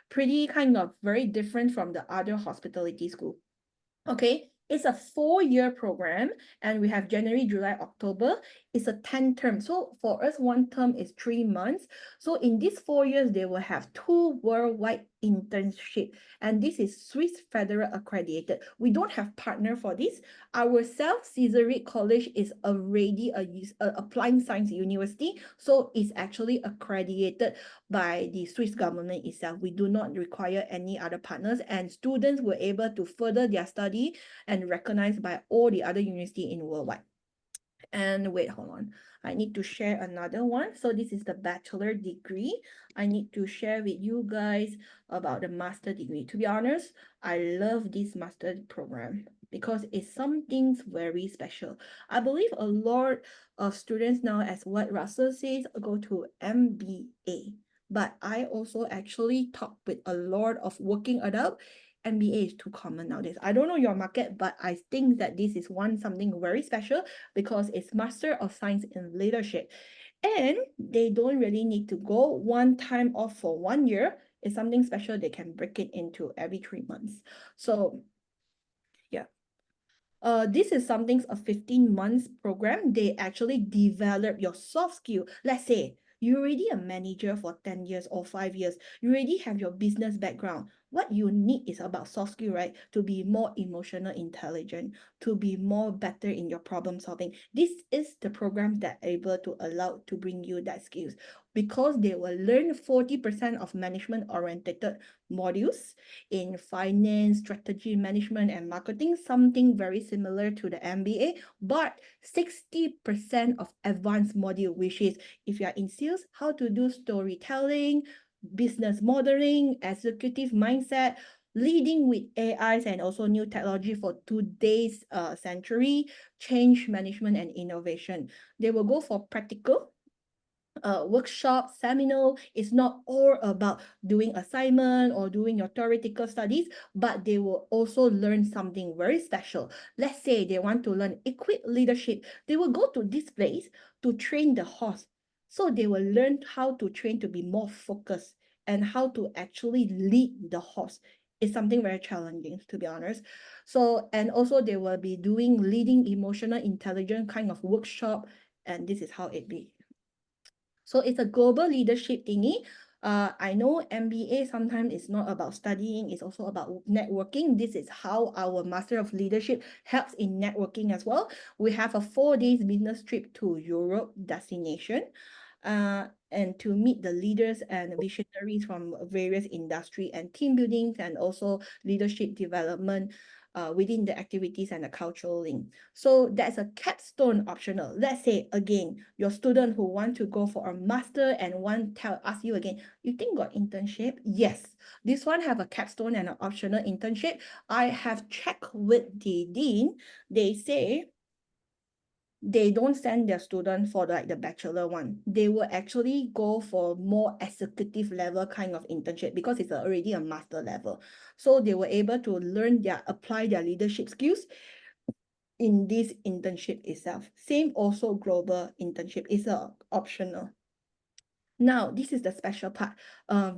pretty kind of very different from the other hospitality school. Okay, it's a 4-year program and we have January, July, October. It's a 10 term. So for us, one term is 3 months. So in these 4 years, they will have 2 worldwide internship. And this is Swiss Federal accredited. We don't have partner for this. Ourselves, Caesaric College is already a applied science university. So it's actually accredited by the Swiss government itself. We do not require any other partners, and students were able to further their study and recognized by all the other universities in worldwide. And wait, hold on. I need to share another one. So this is the bachelor degree. I need to share with you guys about the master degree. To be honest, I love this master program because it's something very special. I believe a lot of students now, as what Russell says, go to MBA. But I also actually talk with a lot of working adult. MBA is too common nowadays. I don't know your market, but I think that this is something very special because it's Master of Science in Leadership. And they don't really need to go one time off for 1 year. It's something special. They can break it into every 3 months. So yeah. This is something, a 15 months program. They actually develop your soft skill. Let's say you're already a manager for 10 years or 5 years. You already have your business background. What you need is about soft skill, right? To be more emotional intelligent, to be more better in your problem solving. This is the program that able to allow to bring you that skills because they will learn 40% of management oriented modules in finance, strategy management, and marketing, something very similar to the MBA, but 60% of advanced module, which is if you are in sales, how to do storytelling, business modeling, executive mindset, leading with AIs and also new technology for today's century, change management and innovation. They will go for practical workshop, seminar. It's not all about doing assignment or doing your theoretical studies, but they will also learn something very special. Let's say they want to learn equipped leadership. They will go to this place to train the horse. So they will learn how to train to be more focused and how to actually lead the horse. It's something very challenging, to be honest. So, and also they will be doing leading emotional intelligence kind of workshop, and this is how it be. So it's a global leadership thingy. I know MBA sometimes is not about studying, it's also about networking. This is how our Master of Leadership helps in networking as well. We have a 4 days business trip to Europe destination. And to meet the leaders and visionaries from various industry and team buildings and also leadership development within the activities and the cultural link. So that's a capstone optional. Let's say again, your student who want to go for a master and ask you again, you think got internship? Yes, this one have a capstone and an optional internship. I have checked with the dean. They say they don't send their student for like the bachelor one. They will actually go for more executive level kind of internship because it's already a master level. So they were able to apply their leadership skills in this internship itself. Same also global internship is optional. Now, this is the special part.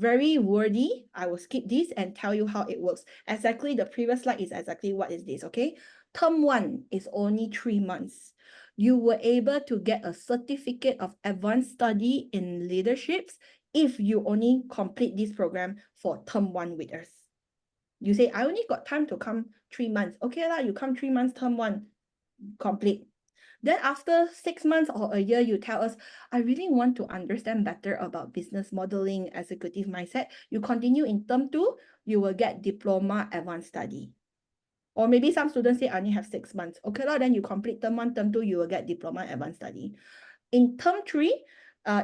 Very wordy. I will skip this and tell you how it works. Exactly, the previous slide is exactly what is this, okay? Term 1 is only 3 months. You were able to get a certificate of advanced study in leaderships if you only complete this program for term 1 with us. You say, I only got time to come 3 months. Okay lah, you come 3 months, term 1, complete. Then after 6 months or a year, you tell us, I really want to understand better about business modeling, executive mindset. You continue in term 2, you will get diploma advanced study. Or maybe some students say I only have 6 months. Okay, then you complete term 1, term 2, you will get diploma advanced study. In term 3,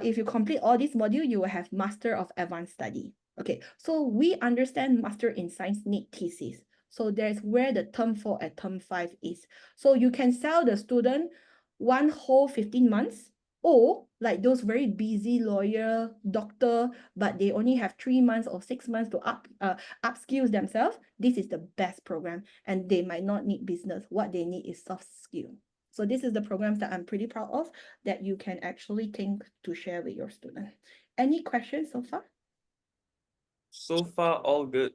if you complete all these modules, you will have Master of Advanced Study. Okay, so we understand Master in Science need thesis. So there's where the term 4 and term 5 is. So you can sell the student one whole 15 months, or like those very busy lawyer, doctor, but they only have 3 months or 6 months to upskill themselves. This is the best program, and they might not need business. What they need is soft skill. So this is the programs that I'm pretty proud of that you can actually think to share with your student. Any questions so far? So far, all good.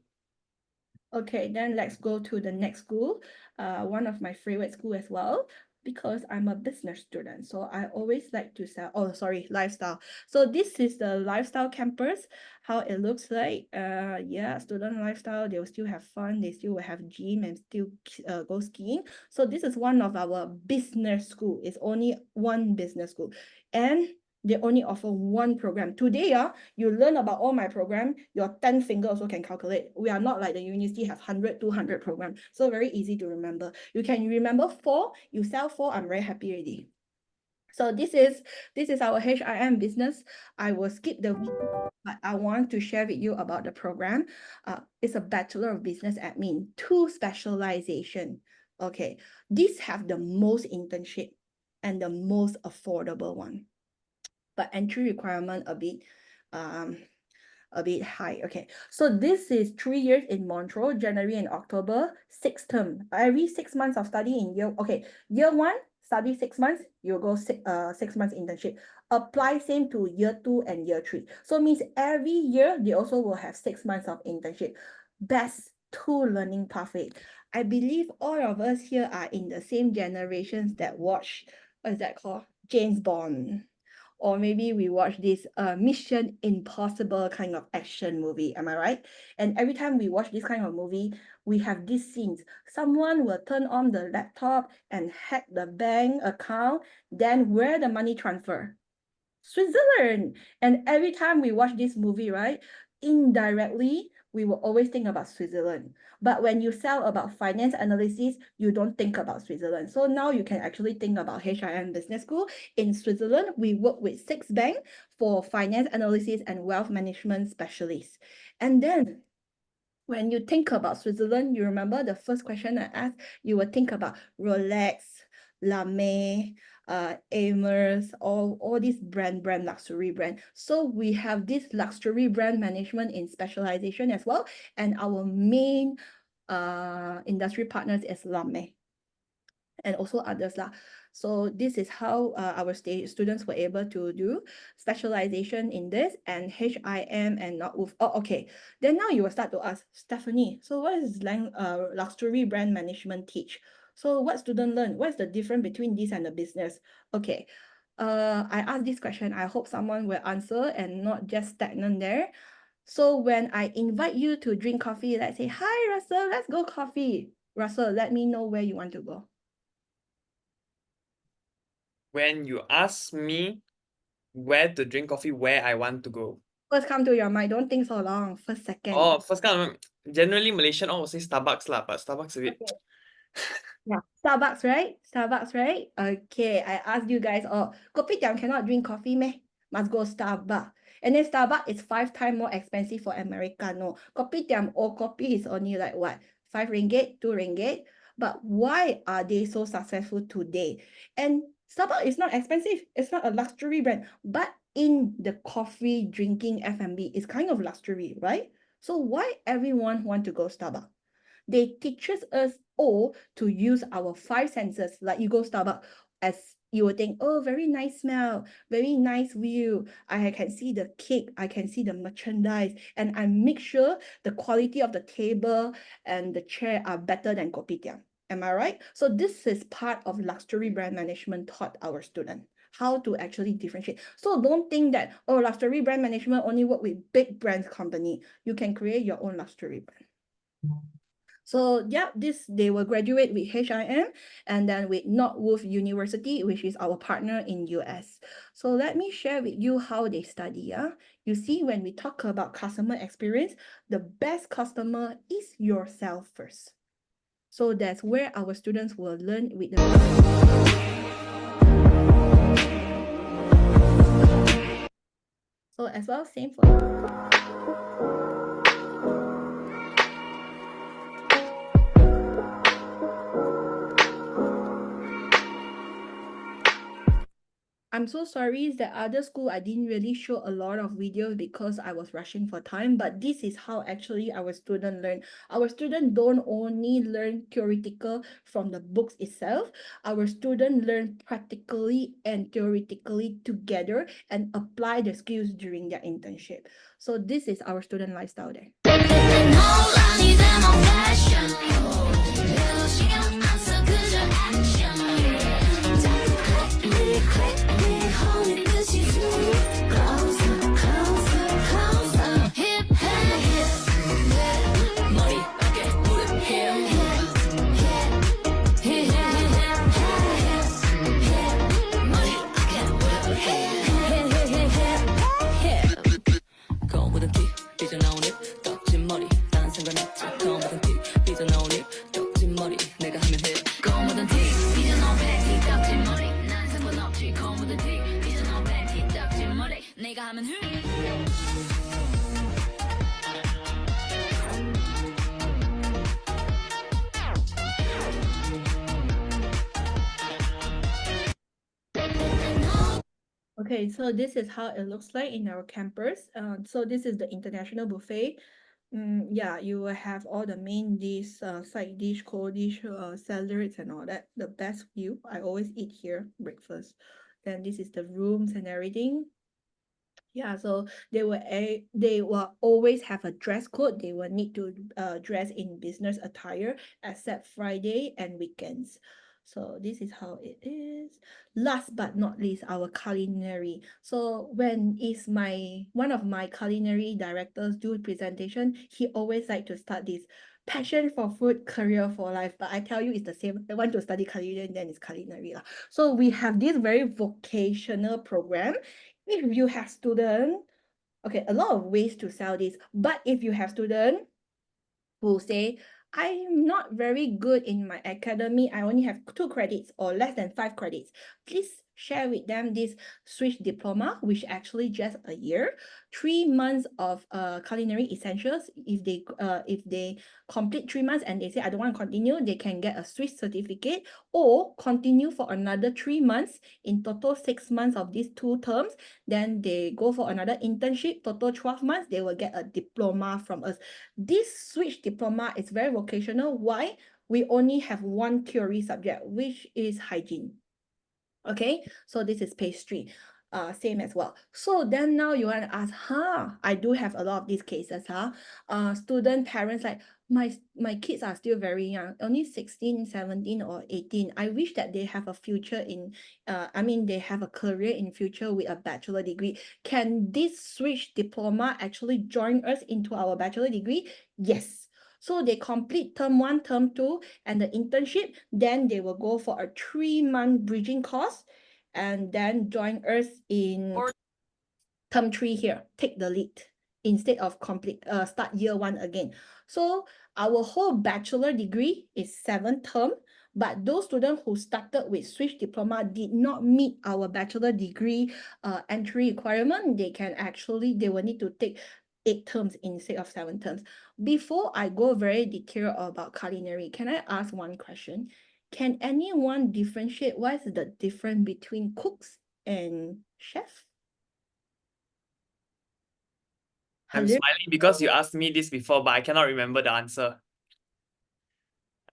Okay, then let's go to the next school. One of my favorite school as well, because I'm a business student. So I always like to sell, lifestyle. So this is the lifestyle campus, how it looks like. Yeah, student lifestyle, they will still have fun. They still will have gym and still go skiing. So this is one of our business school. It's only one business school. And they only offer one program. Today, you learn about all my program, your 10 finger also can calculate. We are not like the university have 100, 200 programs. So very easy to remember. You can remember 4, you sell 4, I'm very happy already. So this is our HIM business. I will skip the video, but I want to share with you about the program. It's a Bachelor of Business Admin, 2 specialization. Okay, these have the most internship and the most affordable one. But entry requirement a bit high. Okay, so this is 3 years in Montreal, January and October, 6 term. Every 6 months of study in year 1, study 6 months, you go 6 months internship. Apply same to year 2 and year 3. So means every year they also will have 6 months of internship. Best 2 learning pathway. I believe all of us here are in the same generations that watch, what is that called? James Bond. Or maybe we watch this Mission Impossible kind of action movie, am I right? And every time we watch this kind of movie, we have these scenes. Someone will turn on the laptop and hack the bank account, then where the money transfer? Switzerland. And every time we watch this movie, right, indirectly, we will always think about Switzerland. But when you sell about finance analysis, you don't think about Switzerland. So now you can actually think about HIM Business School. In Switzerland, we work with 6 banks for finance analysis and wealth management specialists. And then when you think about Switzerland, you remember the first question I asked, you will think about Rolex, Lame, Hermès, all these brand luxury brand. So we have this luxury brand management in specialization as well. And our main industry partners is Lame and also others lah. So this is how our students were able to do specialization in this and HIM and not with. Oh, okay. Then now you will start to ask, Stephanie, so what is luxury brand management teach? So what student learn? What's the difference between this and the business? Okay. I asked this question. I hope someone will answer and not just stagnant there. So when I invite you to drink coffee, let's say, hi, Russell, let's go coffee. Russell, let me know where you want to go. When you ask me where to drink coffee, where I want to go. First come to your mind, don't think so long. First second. Oh, first come, generally Malaysian all will say Starbucks lah, but Starbucks a bit. Okay. Yeah, Starbucks, right? Starbucks, right? Okay, I asked you guys all, kopitiam cannot drink coffee meh? Must go Starbucks. And then Starbucks is 5 times more expensive for Americano. Kopitiam or coffee is only like what? 5 ringgit, 2 ringgit. But why are they so successful today? And Starbucks is not expensive. It's not a luxury brand. But in the coffee drinking F&B, it's kind of luxury, right? So why everyone want to go Starbucks? They teaches us all to use our 5 senses. Like you go Starbucks, as you will think, oh, very nice smell, very nice view. I can see the cake, I can see the merchandise, and I make sure the quality of the table and the chair are better than kopitiam. Am I right? So this is part of luxury brand management taught our students how to actually differentiate. So don't think that, oh, luxury brand management only work with big brands company. You can create your own luxury brand. So yeah, they will graduate with HIM and then with Northwood University, which is our partner in US. So let me share with you how they study. You see, when we talk about customer experience, the best customer is yourself first. So that's where our students will learn with the so as well, same for I'm so sorry that other school I didn't really show a lot of videos because I was rushing for time, but this is how actually our student learn. Our student don't only learn theoretical from the books itself. Our student learn practically and theoretically together and apply the skills during their internship. So this is our student lifestyle there. Okay, so this is how it looks like in our campus. So this is the international buffet. Yeah, you will have all the main dish, side dish, cold dish, salads and all that. The best view. I always eat here, breakfast. Then this is the rooms and everything. Yeah, so they will always have a dress code. They will need to dress in business attire except Friday and weekends. So this is how it is. Last but not least, our culinary. So when is one of my culinary directors do presentation, he always like to start this passion for food, career for life. But I tell you, it's the same. I want to study culinary, then it's culinary lah. So we have this very vocational program. If you have student, okay, a lot of ways to sell this, but if you have student who say, I'm not very good in my academy, I only have 2 credits or less than 5 credits, please share with them this Switch diploma, which actually just a year, 3 months of culinary essentials. If they complete 3 months and they say I don't want to continue, they can get a Switch certificate or continue for another 3 months. In total 6 months of these 2 terms, then they go for another internship, total 12 months, they will get a diploma from us. This Switch diploma is very vocational. Why? We only have 1 theory subject, which is hygiene. Okay, so this is pastry. Same as well. So then now you want to ask, I do have a lot of these cases, student parents like, my kids are still very young, only 16, 17 or 18. I wish that they have a future in, they have a career in future with a bachelor degree. Can this Switch diploma actually join us into our bachelor degree? Yes. So they complete term 1, term 2, and the internship, then they will go for a 3-month bridging course, and then join us in term 3 here, take the lead, instead of start year 1 again. So our whole bachelor degree is 7 term, but those students who started with Switch diploma did not meet our bachelor degree entry requirement. They will need to take 8 terms instead of 7 terms. Before I go very detailed about culinary, can I ask one question? Can anyone differentiate what is the difference between cooks and chef? I'm Hello? smiling because you asked me this before, but I cannot remember the answer.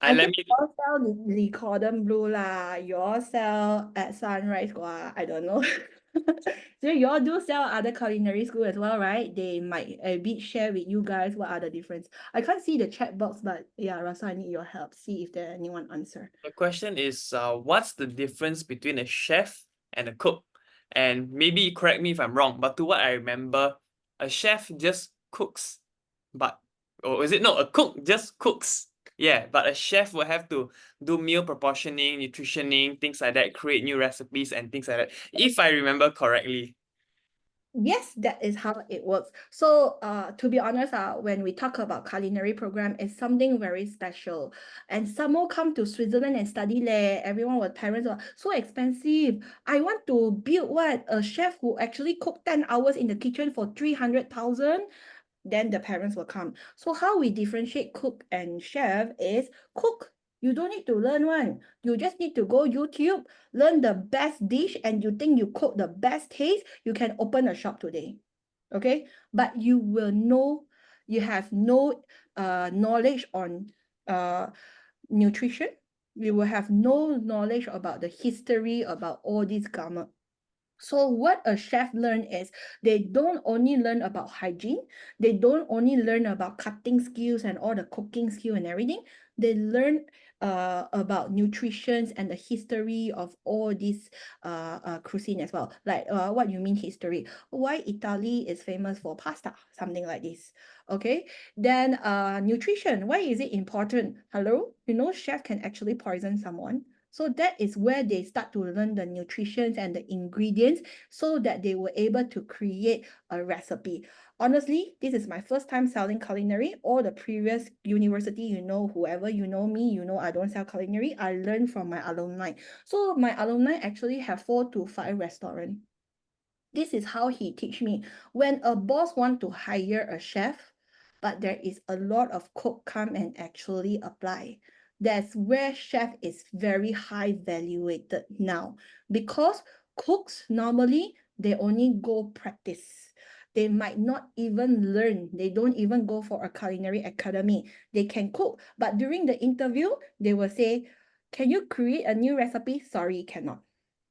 I Let think me. you all sell the cordon bleu lah. You all sell at Sunrise Gua. I don't know. So you all do sell other culinary school as well, right? They might a bit share with you guys what are the difference. I can't see the chat box, but yeah, Rasa, I need your help. See if there anyone answer. The question is, what's the difference between a chef and a cook? And maybe correct me if I'm wrong, but to what I remember, a chef just cooks, or is it no? A cook just cooks. Yeah, but a chef will have to do meal proportioning, nutritioning, things like that, create new recipes and things like that. If I remember correctly. Yes, that is how it works. So, to be honest, when we talk about culinary program, it's something very special. And some more come to Switzerland and study there. Everyone with parents are so expensive. I want to build what a chef who actually cook 10 hours in the kitchen for 300,000. Then the parents will come. So how we differentiate cook and chef is cook. You don't need to learn one. You just need to go YouTube, learn the best dish, and you think you cook the best taste, you can open a shop today. Okay? But you will know, you have no knowledge on nutrition. You will have no knowledge about the history, about all these garment. So what a chef learn is they don't only learn about hygiene, they don't only learn about cutting skills and all the cooking skill and everything. They learn about nutrition and the history of all these cuisine as well. Like what you mean history? Why Italy is famous for pasta, something like this. Okay. Then nutrition. Why is it important? Hello, you know, chef can actually poison someone. So that is where they start to learn the nutrition and the ingredients so that they were able to create a recipe. Honestly, this is my first time selling culinary. All the previous university, you know, whoever you know me, you know I don't sell culinary. I learned from my alumni. So my alumni actually have 4 to 5 restaurants. This is how he teach me. When a boss want to hire a chef, but there is a lot of cook come and actually apply. That's where chef is very high valuated now, because cooks normally they only go practice. They might not even learn. They don't even go for a culinary academy. They can cook, but during the interview, they will say, "Can you create a new recipe?" Sorry, cannot.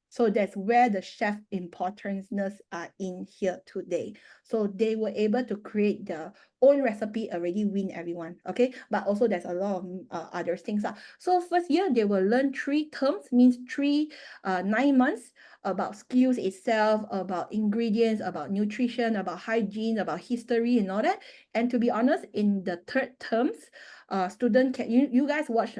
So that's where the chef importance are in here today. So they were able to create their own recipe, already win everyone. Okay, but also there's a lot of other things. So first year they will learn 3 terms, means 9 months about skills itself, about ingredients, about nutrition, about hygiene, about history and all that. And to be honest, in the third terms, student can you guys watch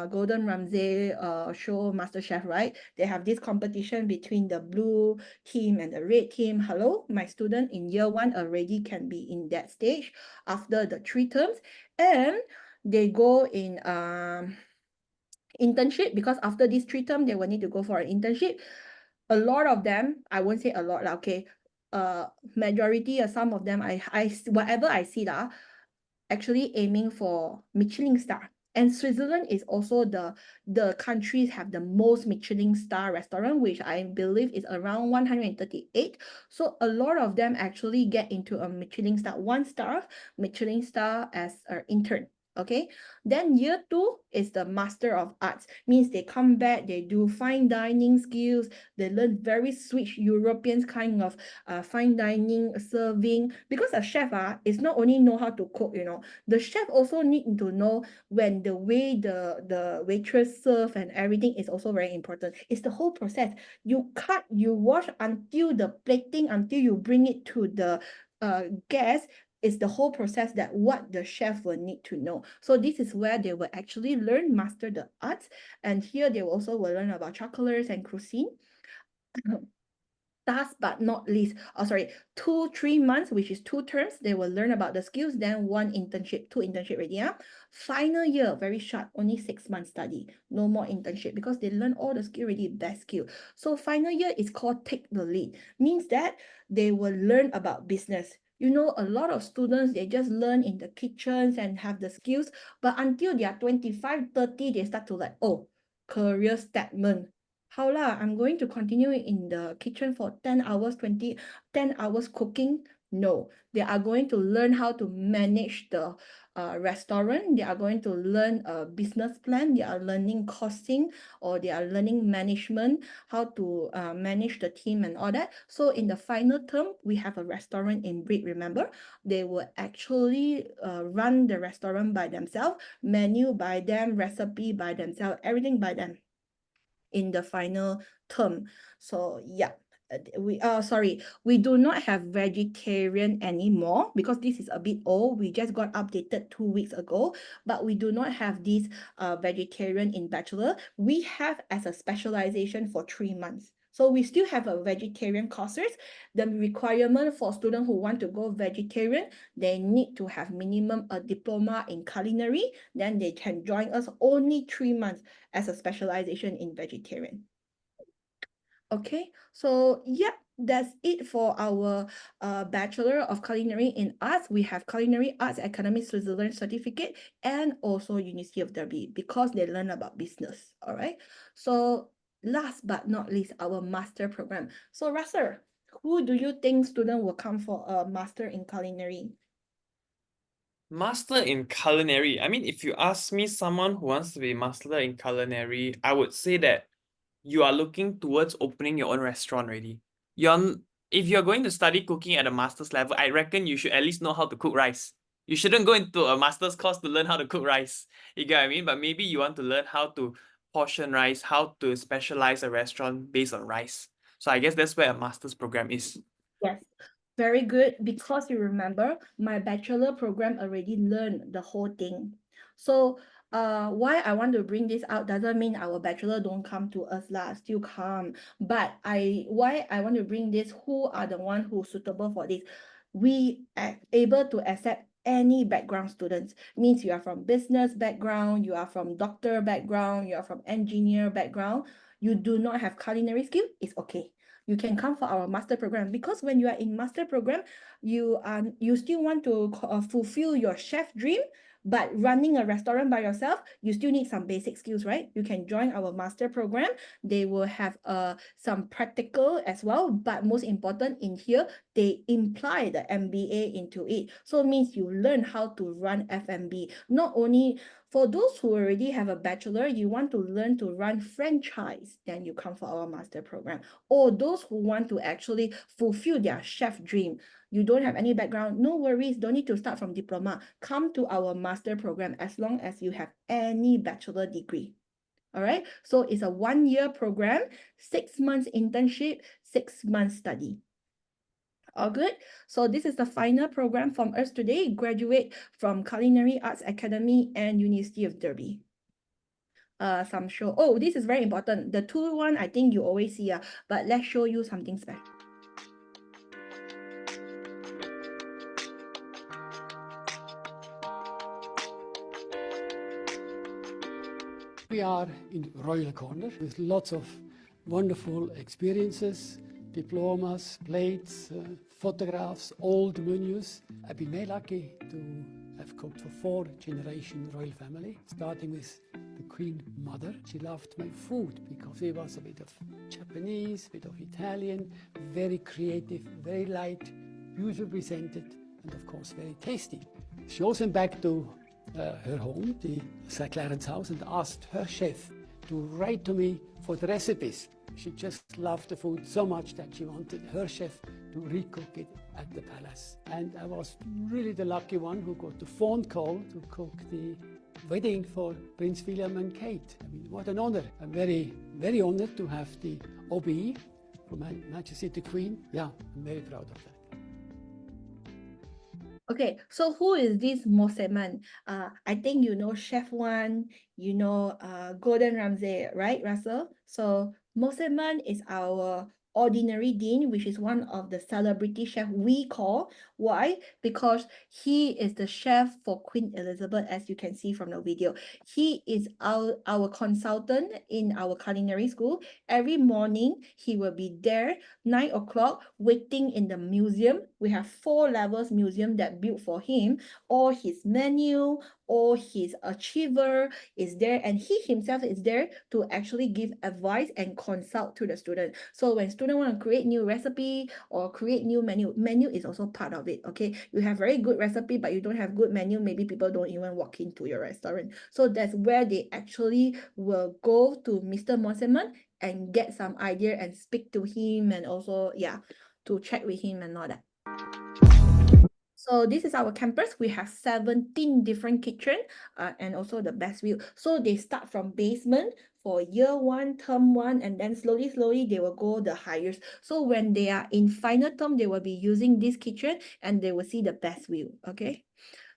Gordon Ramsay show MasterChef, right? They have this competition between the blue team and the red team. Hello, my student in year 1 already can be in that stage after the 3 terms, and they go in internship, because after this 3 term they will need to go for an internship. A lot of them, I won't say a lot, okay, majority or some of them, I whatever I see that actually aiming for Michelin star. And Switzerland is also the countries have the most Michelin star restaurant, which I believe is around 138. So a lot of them actually get into a Michelin star, 1 star Michelin star as an intern. Okay, then year 2 is the Master of Arts, means they come back, they do fine dining skills, they learn very Swiss European kind of fine dining serving, because a chef is not only know how to cook, you know, the chef also need to know when the way the waitress serve and everything is also very important. It's the whole process. You cut, you wash until the plating, until you bring it to the guest, is the whole process that what the chef will need to know. So this is where they will actually learn, master the arts. And here they also will learn about chocolate and cuisine. Last but not least, 2-3 months, which is 2 terms, they will learn about the skills, then 1 internship, 2 internship already. Final year, very short, only 6 months study, no more internship, because they learn all the skill already, best skill. So final year is called take the lead, means that they will learn about business. You know, a lot of students, they just learn in the kitchens and have the skills, but until they are 25, 30, they start to like, oh, career stagnant. How lah? I'm going to continue in the kitchen for 10 hours, 10 hours cooking. No, they are going to learn how to manage the restaurant. They are going to learn a business plan. They are learning costing, or they are learning management, how to manage the team and all that. So in the final term, we have a restaurant in Brick, remember? They will actually run the restaurant by themselves, menu by them, recipe by themselves, everything by them in the final term. So yeah, we do not have vegetarian anymore, because this is a bit old. We just got updated 2 weeks ago, but we do not have this vegetarian in bachelor. We have as a specialization for 3 months. So we still have a vegetarian courses. The requirement for students who want to go vegetarian, they need to have minimum a diploma in culinary. Then they can join us only 3 months as a specialization in vegetarian. Okay, so yeah, that's it for our Bachelor of Culinary in Arts. We have Culinary Arts Academy Switzerland certificate and also University of Derby because they learn about business. All right. So last but not least, our master program. So Russell, who do you think student will come for a master in culinary? Master in culinary. I mean, if you ask me someone who wants to be master in culinary, I would say that you are looking towards opening your own restaurant already. If you're going to study cooking at a master's level, I reckon you should at least know how to cook rice. You shouldn't go into a master's course to learn how to cook rice. You get what I mean? But maybe you want to learn how to portion rice, how to specialize a restaurant based on rice. So I guess that's where a master's program is. Yes, very good. Because you remember, my bachelor program already learned the whole thing. So why I want to bring this out doesn't mean our bachelor don't come to us lah, still come. But why I want to bring this, who are the one who suitable for this? We are able to accept any background students. Means you are from business background, you are from doctor background, you are from engineer background. You do not have culinary skill, it's okay. You can come for our master program because when you are in master program, you still want to fulfill your chef dream, but running a restaurant by yourself, you still need some basic skills, right? You can join our master program. They will have some practical as well, but most important in here, they imply the MBA into it. So it means you learn how to run F&B. Not only for those who already have a bachelor, you want to learn to run franchise, then you come for our master program. Or those who want to actually fulfill their chef dream, you don't have any background, no worries, don't need to start from diploma. Come to our master program as long as you have any bachelor degree. All right, so it's a 1-year program, 6 months internship, 6 months study. All good. So this is the final program from us today. Graduate from Culinary Arts Academy and University of Derby. Some show. Oh, this is very important. The tool one, I think you always see, but let's show you something special. We are in Royal Corner with lots of wonderful experiences, diplomas, plates, photographs, old menus. I've been very lucky to have cooked for 4-generation royal family, starting with the Queen Mother. She loved my food because it was a bit of Japanese, a bit of Italian, very creative, very light, beautifully presented, and of course very tasty. She also went back to her home, the St. Clarence House, and asked her chef to write to me for the recipes. She just loved the food so much that she wanted her chef to recook it at the palace. And I was really the lucky one who got the phone call to cook the wedding for Prince William and Kate. I mean, what an honor. I'm very, very honored to have the OBE from Her Majesty the Queen. Yeah, I'm very proud of that. Okay, so who is this Moseman? I think you know Chef One, you know Gordon Ramsay, right, Russell? So Moseman is our ordinary dean, which is one of the celebrity chef we call. Why? Because he is the chef for Queen Elizabeth, as you can see from the video. He is our consultant in our culinary school. Every morning, he will be there, 9 o'clock, waiting in the museum. We have 4 levels museum that built for him. All his menu, all his achiever is there, and he himself is there to actually give advice and consult to the student. So when student want to create new recipe or create new menu is also part of it. Okay, you have very good recipe but you don't have good menu, maybe people don't even walk into your restaurant. So that's where they actually will go to Mr. Moseman and get some idea and speak to him, and also to check with him and all that. So this is our campus. We have 17 different kitchen and also the best view. So they start from basement for year 1, term 1, and then slowly they will go the highest. So when they are in final term, they will be using this kitchen and they will see the best view. Okay.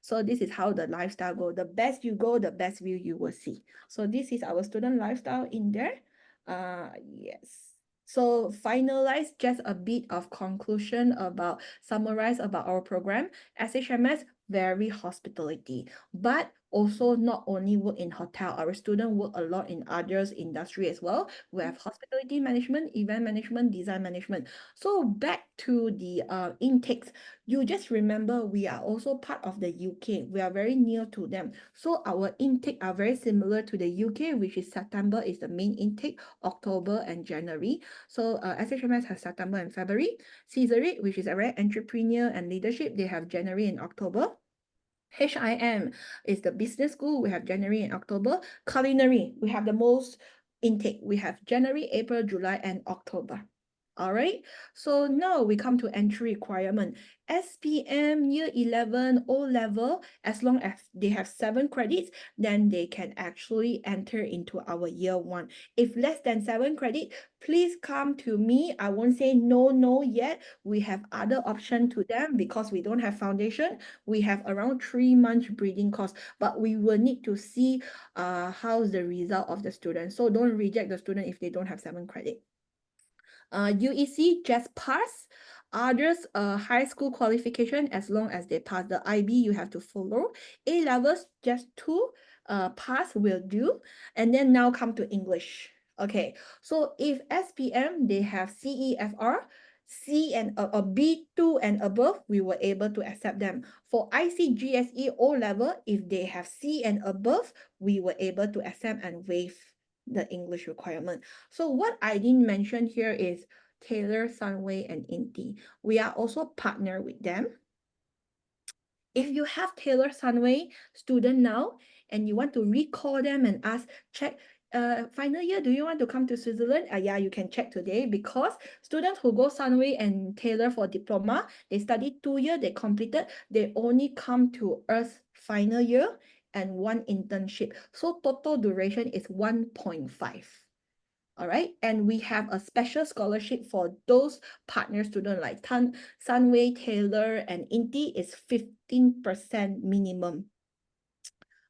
So this is how the lifestyle go. The best you go, the best view you will see. So this is our student lifestyle in there. Yes. So finalize just a bit of conclusion about, summarize about our program. SHMS, very hospitality, but also not only work in hotel, our students work a lot in others industry as well. We have hospitality management, event management, design management. So back to the intakes, you just remember we are also part of the UK. We are very near to them. So our intake are very similar to the UK, which is September is the main intake, October and January. So SHMS has September and February. CSERIT, which is a very entrepreneur and leadership, they have January and October. HIM is the business school. We have January and October. Culinary, we have the most intake. We have January, April, July, and October. All right. So now we come to entry requirement. SPM year 11 O level, as long as they have 7 credits, then they can actually enter into our year 1. If less than 7 credit, please come to me. I won't say no yet. We have other option to them because we don't have foundation. We have around 3 months breeding course, but we will need to see how's the result of the student. So don't reject the student if they don't have 7 credit. UEC just pass. Others high school qualification, as long as they pass the IB, you have to follow. A levels just 2 pass will do. And then now come to English. Okay, so if SPM they have CEFR, C and a B2 and above, we were able to accept them. For ICGSE O level, if they have C and above, we were able to accept and waive the English requirement. So what I didn't mention here is Taylor, Sunway, and Inti. We are also partner with them. If you have Taylor, Sunway student now, and you want to recall them and ask, check, final year, do you want to come to Switzerland? Yeah, you can check today, because students who go Sunway and Taylor for diploma, they study 2 years, they completed, they only come to us final year and 1 internship. So total duration is 1.5. All right, and we have a special scholarship for those partner students like Sunway, Taylor, and Inti is 15% minimum.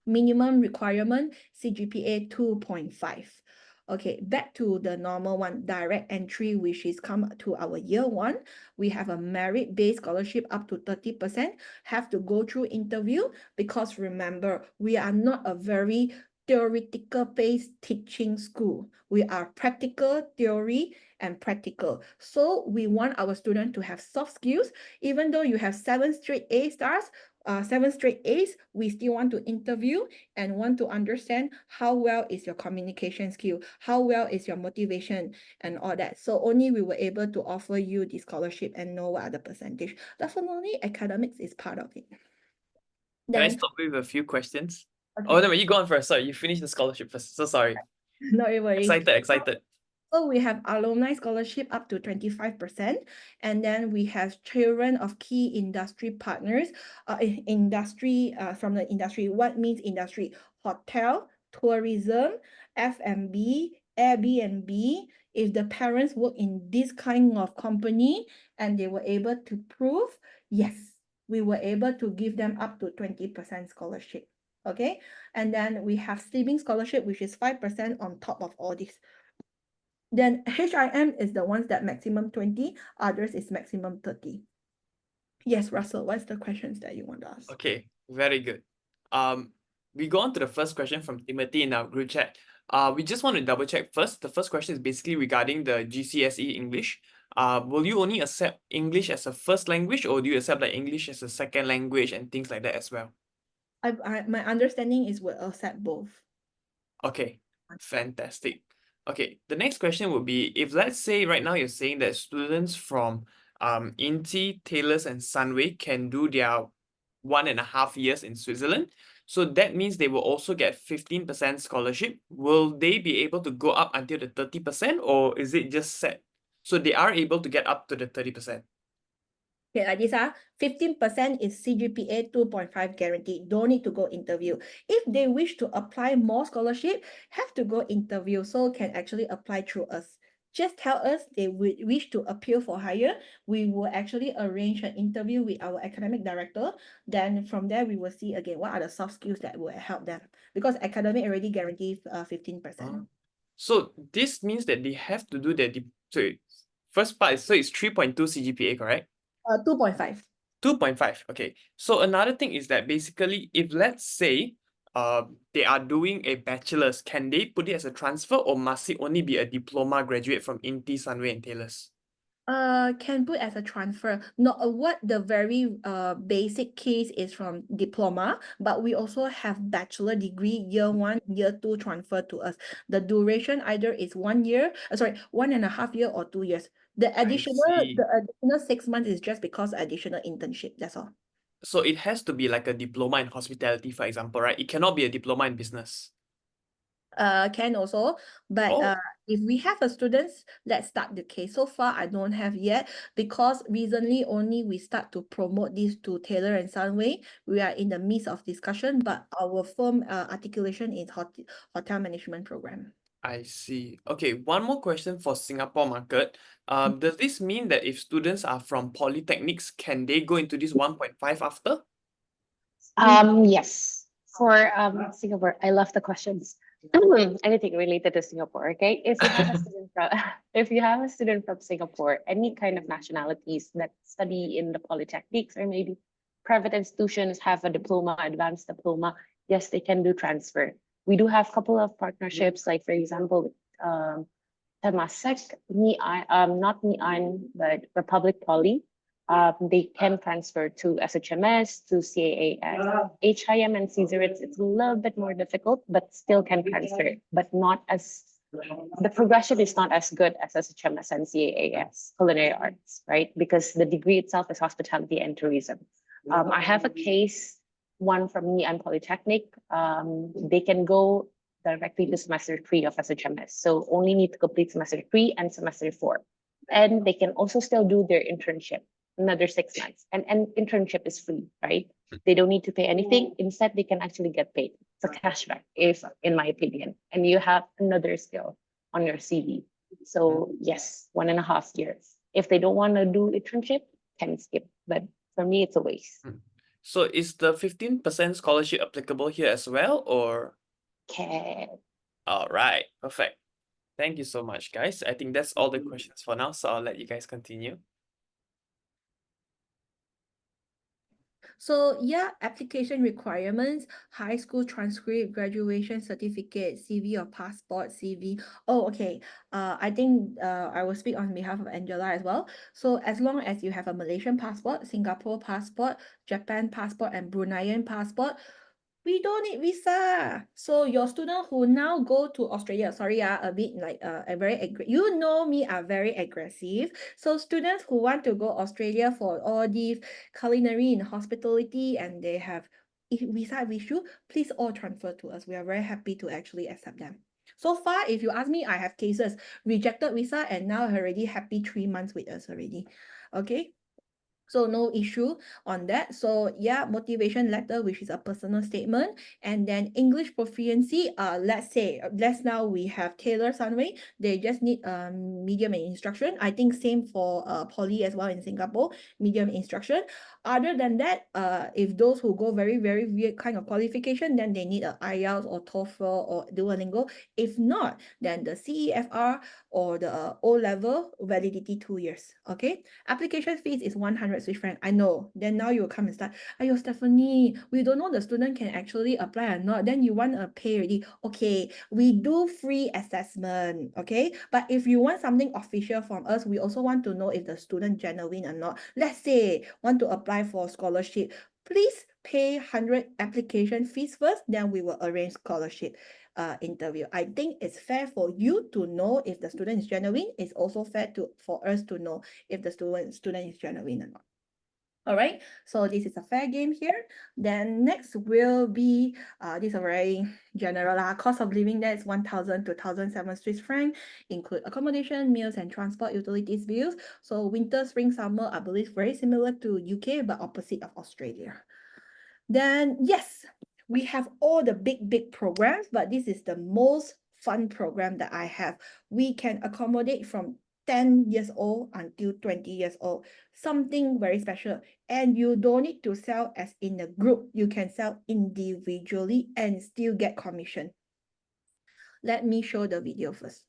Minimum requirement, CGPA 2.5. Okay, back to the normal one, direct entry, which is come to our year 1. We have a merit-based scholarship up to 30%, have to go through interview, because remember, we are not a very theoretical-based teaching school. We are practical, theory, and practical. So we want our students to have soft skills. Even though you have 7 straight A stars, 7 straight A's, we still want to interview and want to understand how well is your communication skill, how well is your motivation and all that. So only we were able to offer you the scholarship and know what are the percentage. Definitely academics is part of it. Can I Then, stop with a few questions? okay. Oh, no, you go on first. Sorry, you finished the scholarship first. So sorry. No worries. Excited. So we have alumni scholarship up to 25%. And then we have children of key industry partners, from the industry. What means industry? Hotel, tourism, F&B, Airbnb. If the parents work in this kind of company and they were able to prove, yes, we were able to give them up to 20% scholarship. Okay, and then we have saving scholarship, which is 5% on top of all this. Then HIM is the ones that maximum 20, others is maximum 30. Yes, Russell, what's the questions that you want to ask? Okay, very good. We go on to the first question from Timothy in our group chat. We just want to double check first. The first question is basically regarding the GCSE English. Will you only accept English as a first language, or do you accept like English as a second language and things like that as well? My understanding is we'll accept both. Okay, fantastic. Okay, the next question would be, if let's say right now you're saying that students from Inti, Taylors, and Sunway can do their 1.5 years in Switzerland, so that means they will also get 15% scholarship. Will they be able to go up until the 30%, or is it just set? So they are able to get up to the 30%. Okay, like this, 15% is CGPA 2.5 guaranteed. Don't need to go interview. If they wish to apply more scholarship, have to go interview, so can actually apply through us. Just tell us they wish to appeal for higher. We will actually arrange an interview with our academic director. Then from there, we will see again what are the soft skills that will help them. Because academic already guarantees 15%. So this means that they have to do their So first part is, so it's 3.2 CGPA, correct? 2.5. 2.5. Okay. So another thing is that basically, if let's say they are doing a bachelor's, can they put it as a transfer, or must it only be a diploma graduate from Inti, Sunway, and Taylor's? Can put as a transfer. Not what the very basic case is from diploma, but we also have bachelor degree year 1, year 2 transfer to us. The duration either is 1 year, 1.5 year or 2 years. The see. additional 6 months is just because additional internship. That's all. So it has to be like a diploma in hospitality, for example, right? It cannot be a diploma in business. Can also, but Oh. if we have a students, let's start the case. So far, I don't have yet, because recently only we start to promote this to Taylor and Sunway. We are in the midst of discussion, but our firm articulation is hotel management program. I see. Okay, one more question for Singapore market. Does this mean that if students are from polytechnics, can they go into this 1.5 after? Yes. For Singapore, I love the questions. Anything related to Singapore, okay? If you have a student from, if you have a student from Singapore, any kind of nationalities that study in the polytechnics or maybe private institutions have a diploma, advanced diploma, yes, they can do transfer. We do have a couple of partnerships, like for example, Temasek, not NIAN, but Republic Poly. They can transfer to SHMS, to CAAS, HIM and Caesar. It's a little bit more difficult, but still can transfer, but not as, the progression is not as good as SHMS and CAAS, culinary arts, right? Because the degree itself is hospitality and tourism. I have a case, one from NIAN Polytechnic. They can go directly to semester 3 of SHMS. So only need to complete semester 3 and semester 4. And they can also still do their internship, another 6 months. And internship is free, right? They don't need to pay anything. Instead, they can actually get paid. It's a cashback, if in my opinion. And you have another skill on your CV. So yes, 1.5 years. If they don't want to do internship, can skip. But for me, it's a waste. So is the 15% scholarship applicable here as well, or? Okay. All right, perfect. Thank you so much, guys. I think that's all the questions for now, so I'll let you guys continue. So yeah, application requirements, high school transcript, graduation certificate, CV or passport, CV. Oh, okay. I think I will speak on behalf of Angela as well. So as long as you have a Malaysian passport, Singapore passport, Japan passport, and Bruneian passport, we don't need visa. So your student who now go to Australia, sorry, a bit like you know me are very aggressive. So students who want to go Australia for all these culinary and hospitality, and they have visa issue, please all transfer to us. We are very happy to actually accept them. So far, if you ask me, I have cases rejected visa and now already happy 3 months with us already. Okay. So no issue on that. So yeah, motivation letter, which is a personal statement. And then English proficiency, let's now we have Taylor Sunway. They just need medium in instruction. I think same for Poly as well in Singapore, medium instruction. Other than that, if those who go very, very weird kind of qualification, then they need a IELTS or TOEFL or Duolingo. If not, then the CEFR or the O-level validity 2 years. Okay. Application fees is 100 Swiss franc. I know. Then now you will come and start. Ayo, Stephanie, we don't know the student can actually apply or not. Then you want to pay already. Okay, we do free assessment. Okay, but if you want something official from us, we also want to know if the student genuine or not. Let's say want to apply for scholarship. Please pay 100 application fees first. Then we will arrange scholarship interview. I think it's fair for you to know if the student is genuine. It's also fair for us to know if the student is genuine or not. All right, so this is a fair game here. Then next will be, this is a very general, cost of living there is 1,000 to 1,007 Swiss franc, include accommodation, meals, and transport utilities bills. So winter, spring, summer, I believe very similar to UK, but opposite of Australia. Then yes, we have all the big programs, but this is the most fun program that I have. We can accommodate from 10 years old until 20 years old, something very special. And you don't need to sell as in a group. You can sell individually and still get commission. Let me show the video first.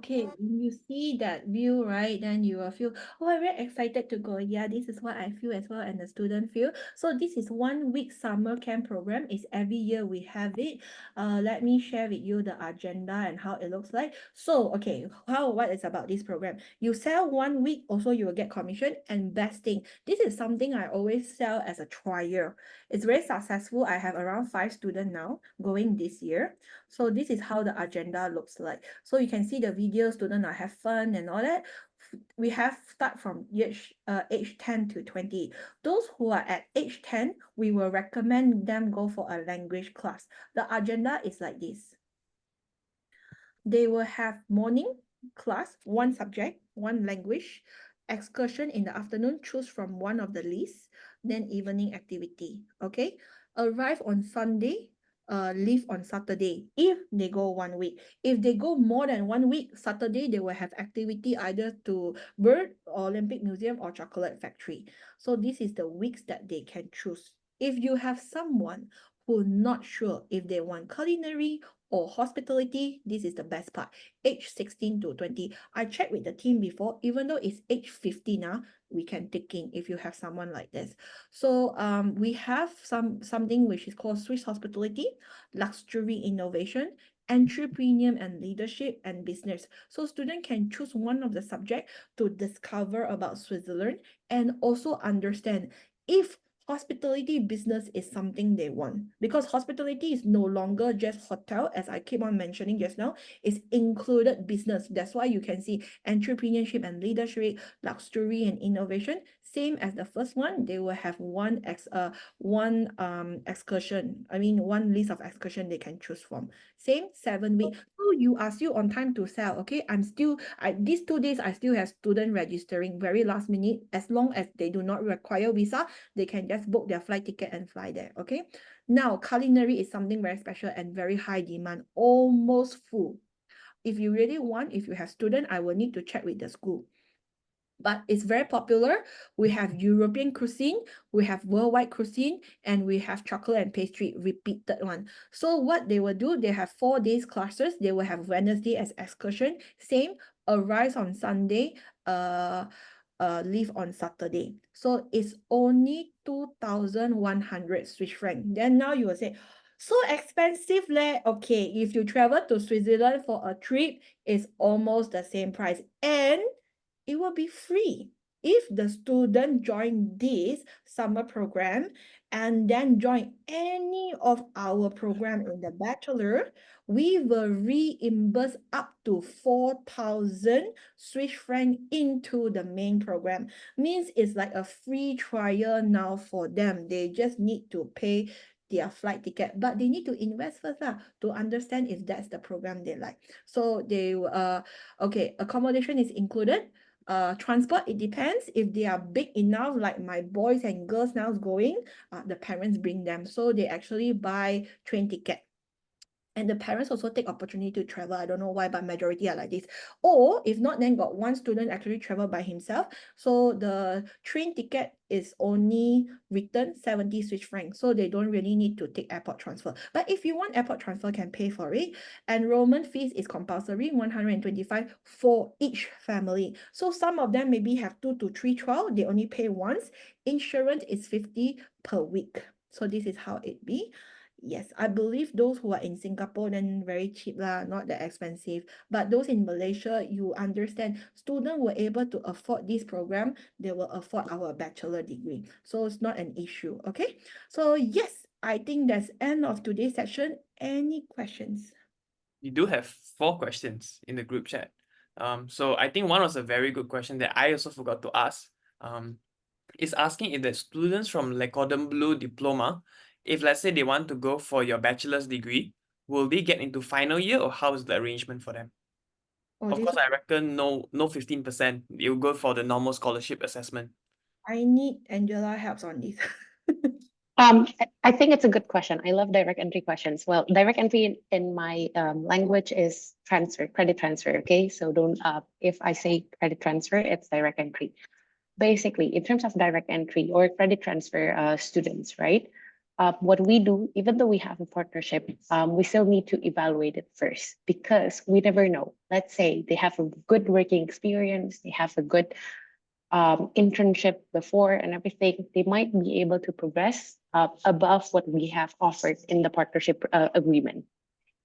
okay, when you see that view, right, then you will feel, oh, I'm very excited to go. Yeah, this is what I feel as well, and the student feel. So this is 1 week summer camp program. It's every year we have it. Let me share with you the agenda and how it looks like. So, okay, what is about this program? You sell 1 week, also you will get commission. And best thing, this is something I always sell as a trial. It's very successful. I have around 5 students now going this year. So this is how the agenda looks like. So you can see the video, student have fun and all that. We have start from age 10 to 20. Those who are at age 10, we will recommend them go for a language class. The agenda is like this. They will have morning class, one subject, one language, excursion in the afternoon, choose from one of the lists, then evening activity, okay? Arrive on Sunday, leave on Saturday if they go 1 week. If they go more than 1 week, Saturday they will have activity either to Bird, Olympic Museum, or Chocolate Factory. So this is the weeks that they can choose. If you have someone who not sure if they want culinary or hospitality, this is the best part. Age 16 to 20. I checked with the team before, even though it's age 50 now, we can take in if you have someone like this. So we have something which is called Swiss Hospitality, Luxury Innovation, Entrepreneur and Leadership, and Business. So student can choose one of the subject to discover about Switzerland and also understand if hospitality business is something they want, because hospitality is no longer just hotel, as I keep on mentioning just now. It's included business. That's why you can see entrepreneurship and leadership, luxury and innovation. Same as the first one, they will have one excursion. I mean, one list of excursion they can choose from. Same 7 weeks. So you are still on time to sell. Okay, these 2 days I still have student registering very last minute. As long as they do not require visa, they can just book their flight ticket and fly there, okay? Now, culinary is something very special and very high demand, almost full. If you really want, if you have student, I will need to check with the school. But it's very popular. We have European cuisine, we have worldwide cuisine, and we have chocolate and pastry, repeated one. So what they will do, they have 4 days classes. They will have Wednesday as excursion, same, arrive on Sunday, leave on Saturday. So it's only 2,100 Swiss franc. Then now you will say, so expensive leh. Okay, if you travel to Switzerland for a trip, it's almost the same price. And it will be free if the student join this summer program and then join any of our program in the bachelor. We will reimburse up to 4,000 Swiss franc into the main program. Means it's like a free trial now for them. They just need to pay their flight ticket, but they need to invest first to understand if that's the program they like. So they okay, accommodation is included. Transport, it depends. If they are big enough, like my boys and girls now going, the parents bring them. So they actually buy train ticket. And the parents also take opportunity to travel. I don't know why, but majority are like this. Or if not, then got one student actually travel by himself. So the train ticket is only written 70 Swiss francs. So they don't really need to take airport transfer. But if you want airport transfer, can pay for it. Enrollment fees is compulsory, 125 for each family. So some of them maybe have 2 to 3 child. They only pay once. Insurance is 50 per week. So this is how it be. Yes, I believe those who are in Singapore, then very cheap lah, not that expensive. But those in Malaysia, you understand, students were able to afford this program, they will afford our bachelor degree. So it's not an issue, okay? So yes, I think that's end of today's session. Any questions? We do have 4 questions in the group chat. So I think one was a very good question that I also forgot to ask. Is asking if the students from Le Cordon Bleu diploma, if let's say they want to go for your bachelor's degree, will they get into final year, or how is the arrangement for them? Oh, Of course, I reckon no 15%. You'll go for the normal scholarship assessment. I need Angela helps on this. I think it's a good question. I love direct entry questions. Well, direct entry in my language is transfer, credit transfer. Okay, so don't if I say credit transfer, it's direct entry. Basically, in terms of direct entry or credit transfer students, right? What we do, even though we have a partnership, we still need to evaluate it first because we never know. Let's say they have a good working experience, they have a good internship before and everything, they might be able to progress above what we have offered in the partnership agreement.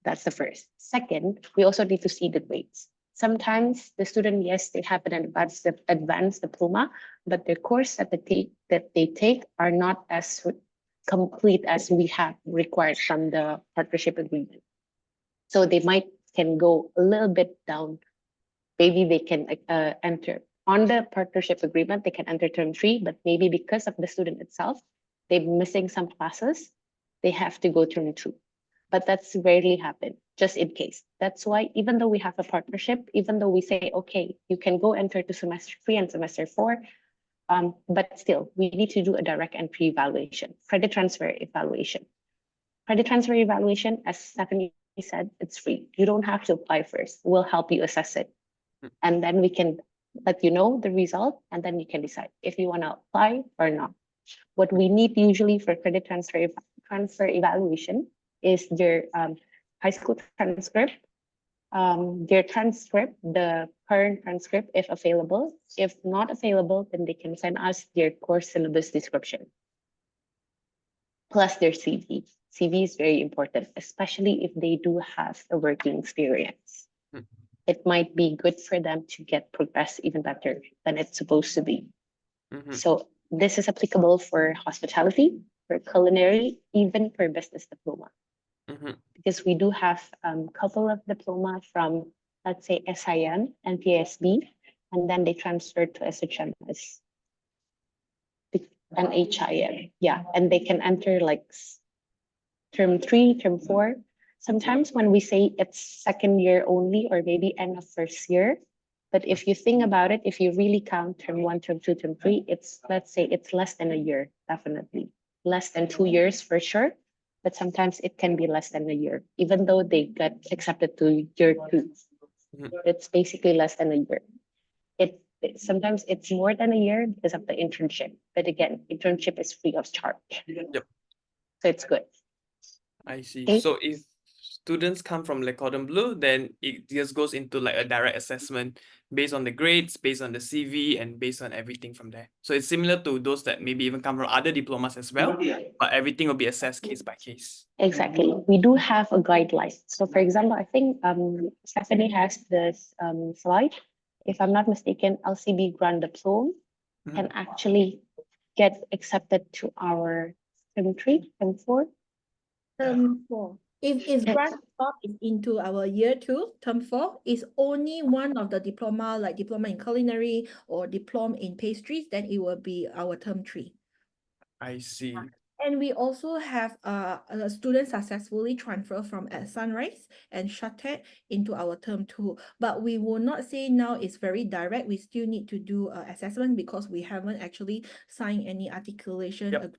That's the first. Second, we also need to see the grades. Sometimes the student, yes, they have an advanced diploma, but the course that they take are not as complete as we have required from the partnership agreement. So they can go a little bit down. Maybe they can enter on the partnership agreement, they can enter term 3, but maybe because of the student itself, they're missing some classes, they have to go term 2. But that's rarely happen, just in case. That's why even though we have a partnership, even though we say, okay, you can go enter to semester 3 and semester 4, but still, we need to do a direct entry evaluation, credit transfer evaluation. Credit transfer evaluation, as Stephanie said, it's free. You don't have to apply first. We'll help you assess it. And then we can let you know the result, and then you can decide if you want to apply or not. What we need usually for credit transfer evaluation is their high school transcript, their transcript, the current transcript if available. If not available, then they can send us their course syllabus description, plus their CV. CV is very important, especially if they do have a working experience. It might be good for them to get progress even better than it's supposed to be. So this is applicable for hospitality, for culinary, even for business diploma. Because we do have a couple of diploma from, let's say, SIM and PSB, and then they transferred to SHMS and HIM. Yeah, and they can enter like term 3, term 4. Sometimes when we say it's second year only, or maybe end of first year, but if you think about it, if you really count term 1, term 2, term 3, it's, let's say it's less than a year, definitely. Less than 2 years for sure, but sometimes it can be less than a year, even though they got accepted to year 2. It's basically less than a year. Sometimes it's more than a year because of the internship, but again, internship is free of charge. Yep. So it's good. I see. Okay. So if students come from Le Cordon Bleu, then it just goes into like a direct assessment based on the grades, based on the CV, and based on everything from there. So it's similar to those that maybe even come from other diplomas as well, but everything will be assessed case by case. Exactly. We do have a guideline. So for example, I think Stephanie has this slide. If I'm not mistaken, LCB Grand Diploma can actually get accepted to our term 3, term 4. Term 4. If grant top is into our year 2, term 4, is only one of the diploma, like diploma in culinary or diploma in pastries, then it will be our term 3. I see. And we also have students successfully transfer from at Sunrise and Shatek into our term 2. But we will not say now it's very direct. We still need to do assessment because we haven't actually signed any articulation agreement.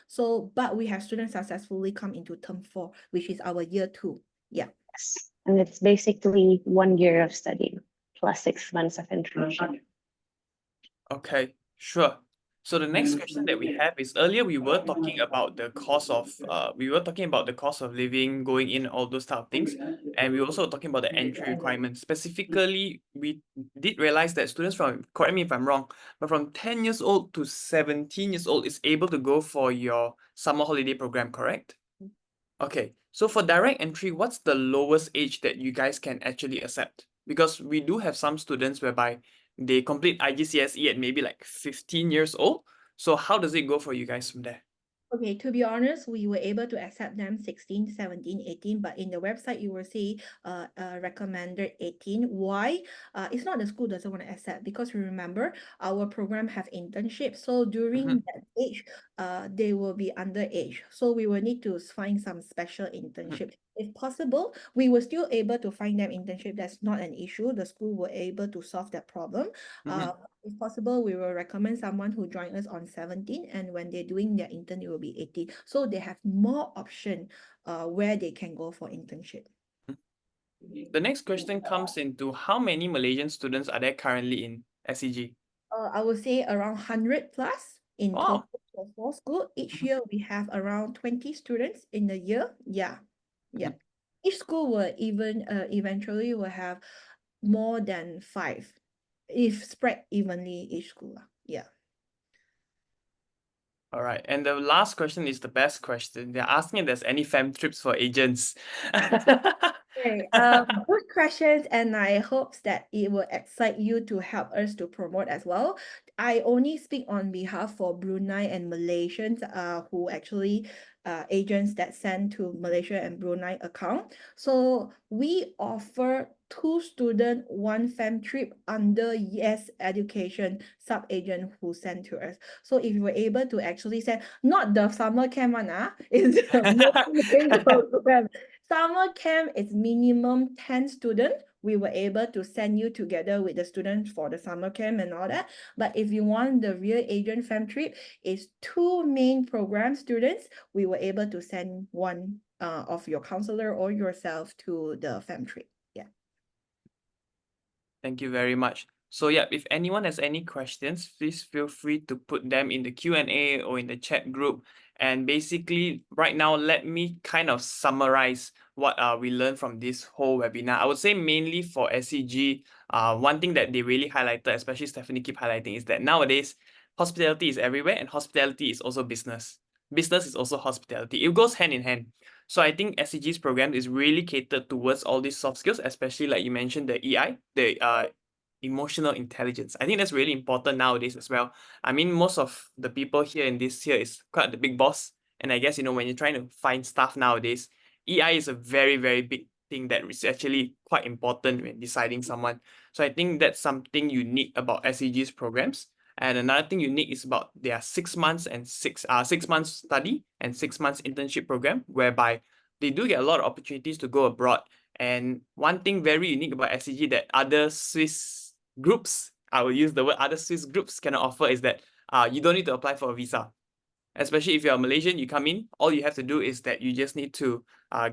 So, but we have students successfully come into term 4, which is our year 2. Yeah. Yes. And it's basically 1 year of study plus 6 months of internship. Okay, sure. So the next question that we have is, earlier we were talking about the cost of living, going in, all those type of things, and we were also talking about the entry requirements. Specifically, we did realize that students from, correct me if I'm wrong, but from 10 years old to 17 years old is able to go for your summer holiday program, correct? Okay, so for direct entry, what's the lowest age that you guys can actually accept? Because we do have some students whereby they complete IGCSE at maybe like 15 years old. So how does it go for you guys from there? Okay, to be honest, we were able to accept them 16, 17, 18, but in the website you will see recommended 18. Why? It's not the school doesn't want to accept, because remember our program have internship. So during that age, they will be underage. So we will need to find some special internship. If possible, we were still able to find them internship. That's not an issue. The school were able to solve that problem. If possible, we will recommend someone who joined us on 17, and when they're doing their intern, it will be 18. So they have more option where they can go for internship. The next question comes into, how many Malaysian students are there currently in SEG? I would say around 100 plus in Wow. total for school, each year we have around 20 students in the year. Yeah. Each school will eventually will have more than 5 if spread evenly each school. Yeah. All right. And the last question is the best question. They're asking if there's any fam trips for agents. Okay, good questions, and I hope that it will excite you to help us to promote as well. I only speak on behalf for Brunei and Malaysians, who actually agents that send to Malaysia and Brunei account. So we offer 2 student, 1 fam trip under Yes Education sub-agent who send to us. So if you were able to actually send, not the summer camp one, it's the program. Summer camp is minimum 10 students. We were able to send you together with the students for the summer camp and all that. But if you want the real agent fam trip, it's 2 main program students. We were able to send one of your counselor or yourself to the fam trip. Yeah. Thank you very much. So yeah, if anyone has any questions, please feel free to put them in the Q&A or in the chat group. And basically, right now, let me kind of summarize what we learned from this whole webinar. I would say mainly for SCG, one thing that they really highlighted, especially Stephanie keep highlighting, is that nowadays, hospitality is everywhere and hospitality is also business. Business is also hospitality. It goes hand in hand. So I think SCG's program is really catered towards all these soft skills, especially like you mentioned, the EI, the emotional intelligence. I think that's really important nowadays as well. I mean, most of the people here in this here is quite the big boss. And I guess, when you're trying to find staff nowadays, EI is a very, very big thing that is actually quite important when deciding someone. So I think that's something unique about SCG's programs. And another thing unique is about their 6 months and 6 months study and 6 months internship program, whereby they do get a lot of opportunities to go abroad. And one thing very unique about SCG that other Swiss groups, I will use the word other Swiss groups cannot offer, is that you don't need to apply for a visa. Especially if you're Malaysian, you come in, all you have to do is that you just need to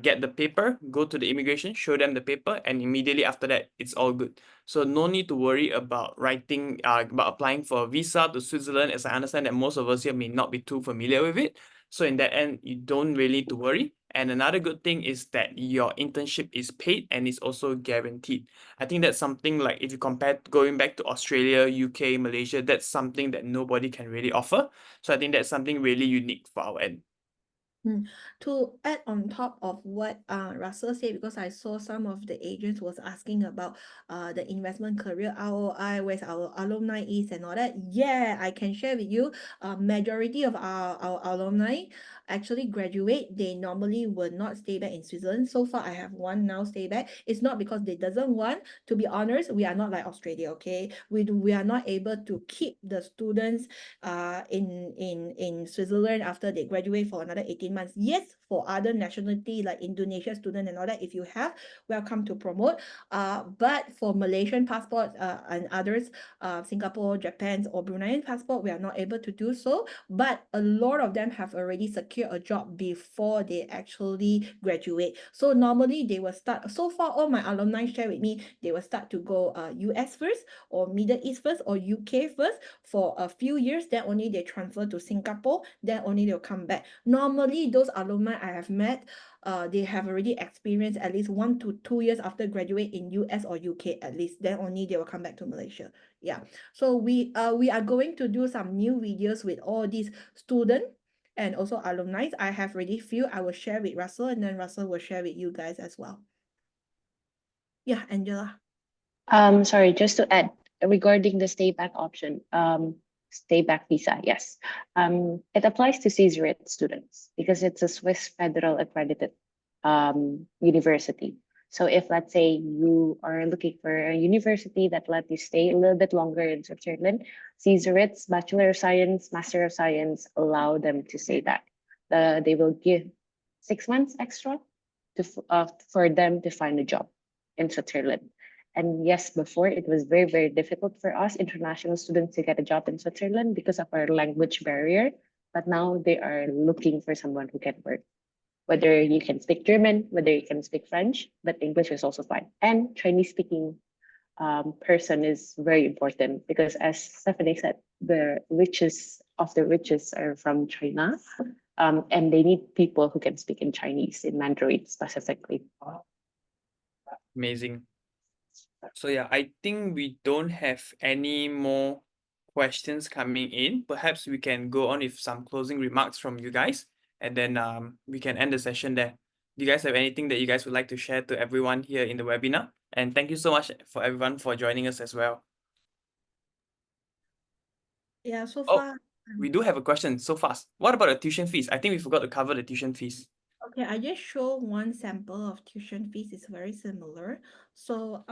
get the paper, go to the immigration, show them the paper, and immediately after that, it's all good. So no need to worry about about applying for a visa to Switzerland, as I understand that most of us here may not be too familiar with it. So in that end, you don't really need to worry. And another good thing is that your internship is paid and is also guaranteed. I think that's something like if you compare going back to Australia, UK, Malaysia, that's something that nobody can really offer. So I think that's something really unique for our end. To add on top of what Russell said, because I saw some of the agents was asking about the investment career ROI, where's our alumni is and all that. Yeah, I can share with you, majority of our alumni actually graduate. They normally will not stay back in Switzerland. So far, I have one now stay back. It's not because they doesn't want. To be honest, we are not like Australia, okay? We are not able to keep the students in Switzerland after they graduate for another 18 months. Yes, for other nationality like Indonesia student and all that, if you have, welcome to promote. But for Malaysian passport and others, Singapore, Japan's or Bruneian passport, we are not able to do so. But a lot of them have already secured a job before they actually graduate. So normally they will start, so far all my alumni share with me, they will start to go US first or Middle East first or UK first for a few years, then only they transfer to Singapore, then only they'll come back. Normally, those alumni I have met, they have already experienced at least 1 to 2 years after graduate in US or UK at least, then only they will come back to Malaysia. Yeah. So we are going to do some new videos with all these students and also alumni. I have already few. I will share with Russell and then Russell will share with you guys as well. Yeah, Angela. Sorry, just to add regarding the stay back option, stay back visa, yes. It applies to CSRIT students because it's a Swiss federal accredited university. So if let's say you are looking for a university that let you stay a little bit longer in Switzerland, CSRIT's Bachelor of Science, Master of Science allow them to stay back. They will give 6 months extra for them to find a job in Switzerland. And yes, before it was very, very difficult for us international students to get a job in Switzerland because of our language barrier. But now they are looking for someone who can work. Whether you can speak German, whether you can speak French, but English is also fine. And Chinese speaking person is very important because as Stephanie said, the richest of the richest are from China. And they need people who can speak in Chinese, in Mandarin specifically. Amazing. So yeah, I think we don't have any more questions coming in. Perhaps we can go on with some closing remarks from you guys, and then we can end the session there. Do you guys have anything that you guys would like to share to everyone here in the webinar? And thank you so much for everyone for joining us as well. Yeah, so Oh, far. we do have a question so fast. What about the tuition fees? I think we forgot to cover the tuition fees. Okay, I just show one sample of tuition fees. It's very similar. So,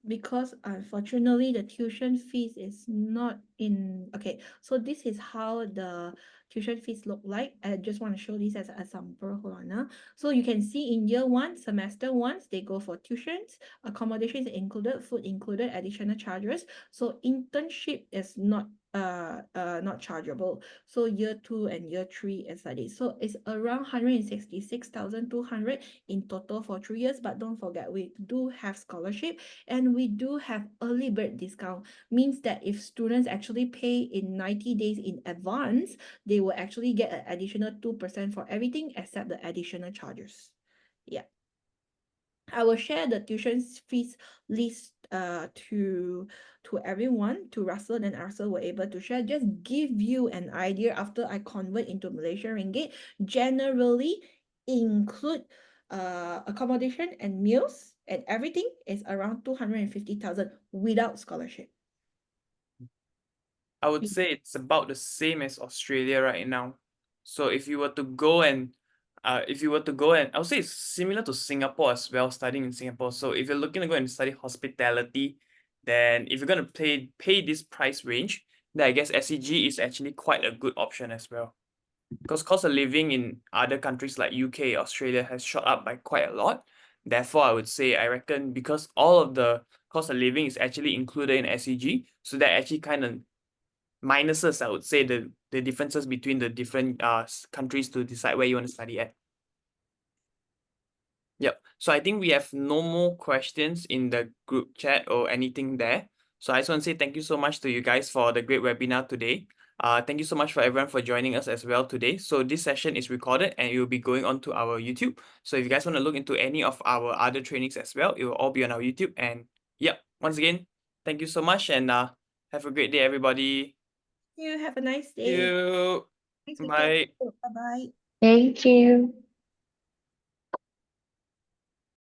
because unfortunately the tuition fees is not in. Okay, so this is how the tuition fees look like. I just want to show this as a sample. Hold on. So you can see in year one, semester one, they go for tuitions, accommodations included, food included, additional charges. So internship is not not chargeable. So year two and year three is like this. So it's around 166,200 in total for 3 years. But don't forget, we do have scholarship and we do have early bird discount. Means that if students actually pay in 90 days in advance, they will actually get an additional 2% for everything except the additional charges. Yeah. I will share the tuition fees list to everyone, to Russell, and Russell were able to share. Just give you an idea after I convert into Malaysian ringgit. Generally include accommodation and meals and everything is around 250,000 without scholarship. I would say it's about the same as Australia right now. So if you were to go and I would say it's similar to Singapore as well, studying in Singapore. So if you're looking to go and study hospitality, then if you're gonna pay this price range, then I guess SCG is actually quite a good option as well. Because cost of living in other countries like UK, Australia has shot up by quite a lot. Therefore, I would say I reckon because all of the cost of living is actually included in SCG, so that actually kind of minuses, I would say, the differences between the different countries to decide where you want to study at. Yep. So I think we have no more questions in the group chat or anything there. So I just want to say thank you so much to you guys for the great webinar today. Thank you so much for everyone for joining us as well today. So this session is recorded and it will be going on to our YouTube. So if you guys want to look into any of our other trainings as well, it will all be on our YouTube. And yep, once again, thank you so much and have a great day, everybody. You have a nice Thank day. you. Nice weekend. Bye. Bye-bye. Thank you.